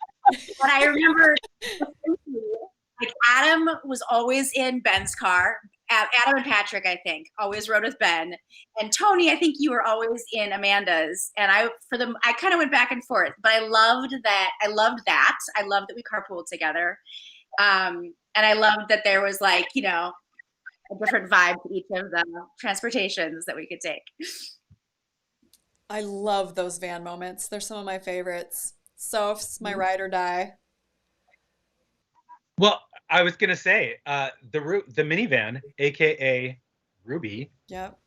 But I remember like Adam was always in Ben's car. Adam and Patrick, I think, always rode with Ben. And Tony, I think you were always in Amanda's. And I kind of went back and forth, but I loved that. I loved that we carpooled together. And I loved that there was like, a different vibe to each of the transportations that we could take. I love those van moments. They're some of my favorites. Soph's my ride or die. Well, I was gonna say the minivan, aka Ruby, Yep.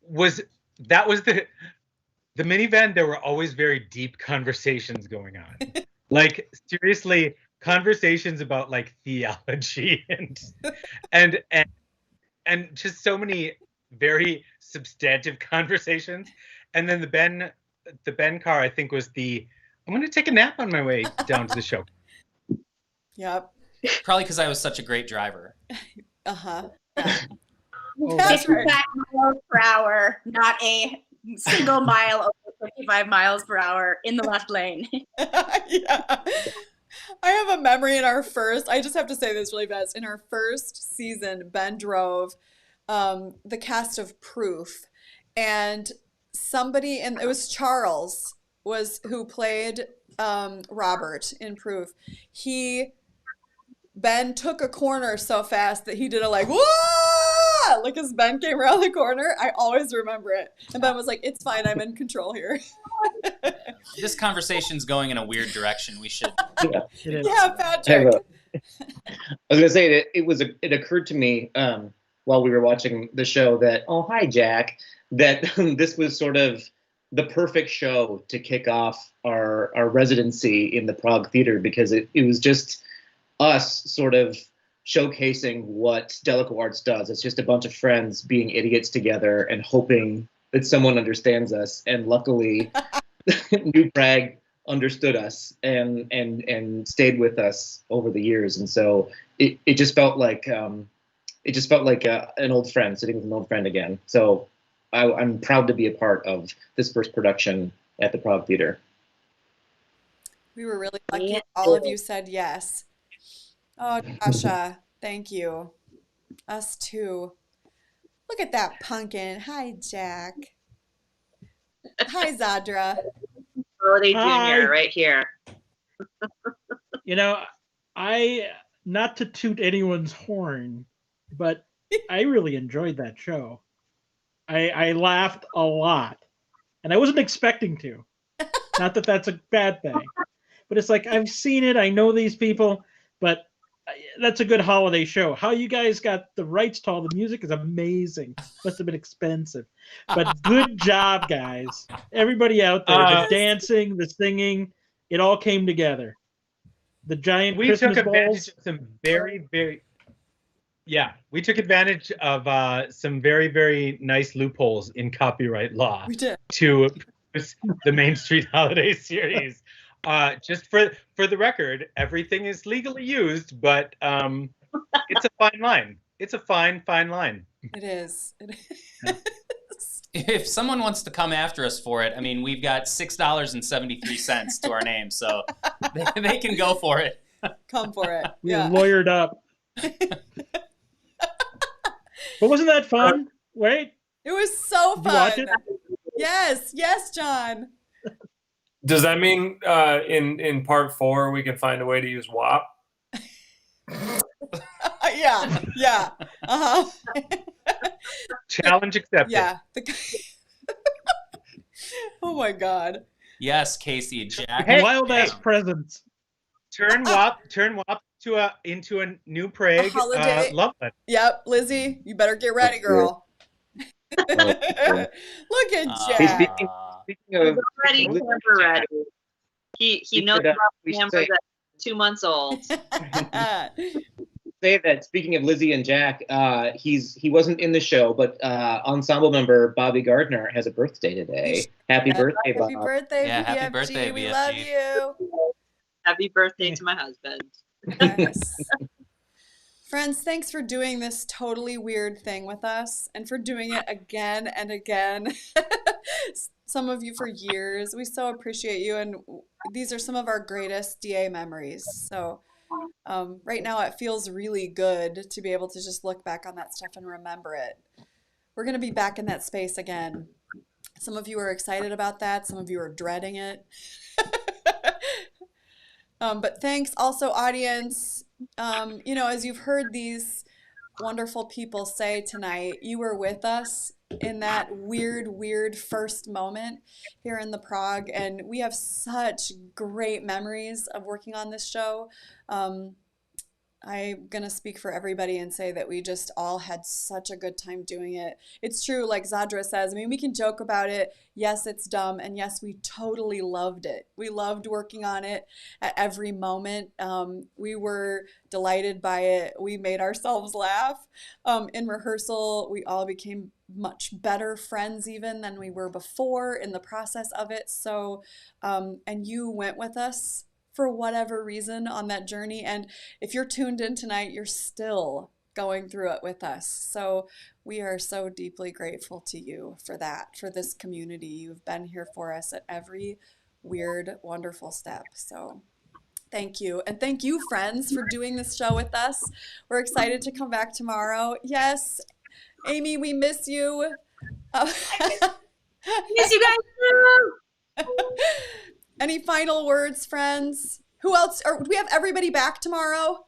was the minivan. There were always very deep conversations going on. Like seriously, conversations about like theology and just so many very substantive conversations. And then the Ben car, I think, was I'm gonna take a nap on my way down to the show. Yep. Probably because I was such a great driver. Uh-huh. That's 55 miles per hour, not a single mile over 55 miles per hour in the left lane. Yeah. I have a memory I just have to say this really fast. In our first season, Ben drove the cast of Proof, and it was Charles who played Robert in Proof. Ben took a corner so fast that he did a like, whoa! Like as Ben came around the corner. I always remember it. And Ben was like, it's fine, I'm in control here. This conversation's going in a weird direction. We should. Yeah, Patrick. I was gonna say that it occurred to me while we were watching the show that, oh, hi, Jack, that this was sort of the perfect show to kick off our residency in the Prague Theater, because it was just us sort of showcasing what Delico Arts does. It's just a bunch of friends being idiots together and hoping that someone understands us. And luckily, New Prague understood us and stayed with us over the years. And so it just felt like an old friend, sitting with an old friend again. So I'm proud to be a part of this first production at the Prague Theater. We were really lucky. All of you said yes. Oh, Tasha, thank you. Us too. Look at that pumpkin. Hi, Jack. Hi, Zadra. Holiday Hi. Junior right here. You know, not to toot anyone's horn, but I really enjoyed that show. I laughed a lot, and I wasn't expecting to. Not that that's a bad thing, but it's like I've seen it. I know these people, but that's a good holiday show. How you guys got the rights to all the music is amazing. Must have been expensive, but good job, guys. Everybody out there, the dancing, the singing, it all came together. The giant We Christmas took advantage balls. of some we took advantage of some very, very nice loopholes in copyright law We did. to produce the Main Street Holiday series. Just for the record, everything is legally used, but it's a fine line. It's a fine line. It is. If someone wants to come after us for it, I mean, we've got $6.73 to our name, so they can go for it. Come for it. We Yeah. lawyered up. But wasn't that fun? Right? It was so Did you watch fun. it? Yes, John. Does that mean in part 4 we can find a way to use WAP? Yeah. Uh-huh. Challenge accepted. Yeah. Oh my God. Yes, Casey, Jack. Wild ass presents. Turn WAP into a new Prague holiday. love letter. Yep, Lizzie, you better get ready, girl. Look at Hey, Jack. speaking of, Already camper ready. He knows should, about we should cameras say- at 2 months old. say that speaking of Lizzie and Jack, he wasn't in the show, but ensemble member Bobby Gardner has a birthday today. Happy birthday, Bob! Happy birthday, Yeah, happy BFG. birthday, We BFG. love you. Happy birthday to my husband. Yes. Friends, thanks for doing this totally weird thing with us and for doing it again and again. Some of you for years. We so appreciate you, and these are some of our greatest DA memories. So right now it feels really good to be able to just look back on that stuff and remember it. We're going to be back in that space again. Some of you are excited about that. Some of you are dreading it. But thanks also, audience. As you've heard these wonderful people say tonight, you were with us in that weird first moment here in the Prague, and we have such great memories of working on this show. I'm gonna speak for everybody and say that we just all had such a good time doing it. It's true, like Zadra says, I mean, we can joke about it. Yes, it's dumb, and yes, we totally loved it. We loved working on it at every moment. We were delighted by it. We made ourselves laugh. In rehearsal, we all became much better friends even than we were before in the process of it. So, and you went with us for whatever reason on that journey. And if you're tuned in tonight, you're still going through it with us. So we are so deeply grateful to you for that, for this community. You've been here for us at every weird, wonderful step. So thank you. And thank you, friends, for doing this show with us. We're excited to come back tomorrow. Yes, Amy, we miss you. Miss you guys too. Any final words, friends? Who else? Or do we have everybody back tomorrow?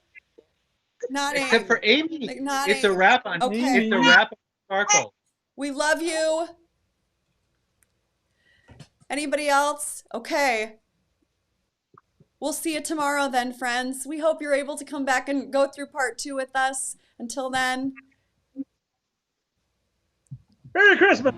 Not Except Amy. for Amy. Like, not It's a Amy. wrap on Okay. It's a wrap on Sparkle. We love you. Anybody else? Okay. We'll see you tomorrow then, friends. We hope you're able to come back and go through part 2 with us. Until then. Merry Christmas.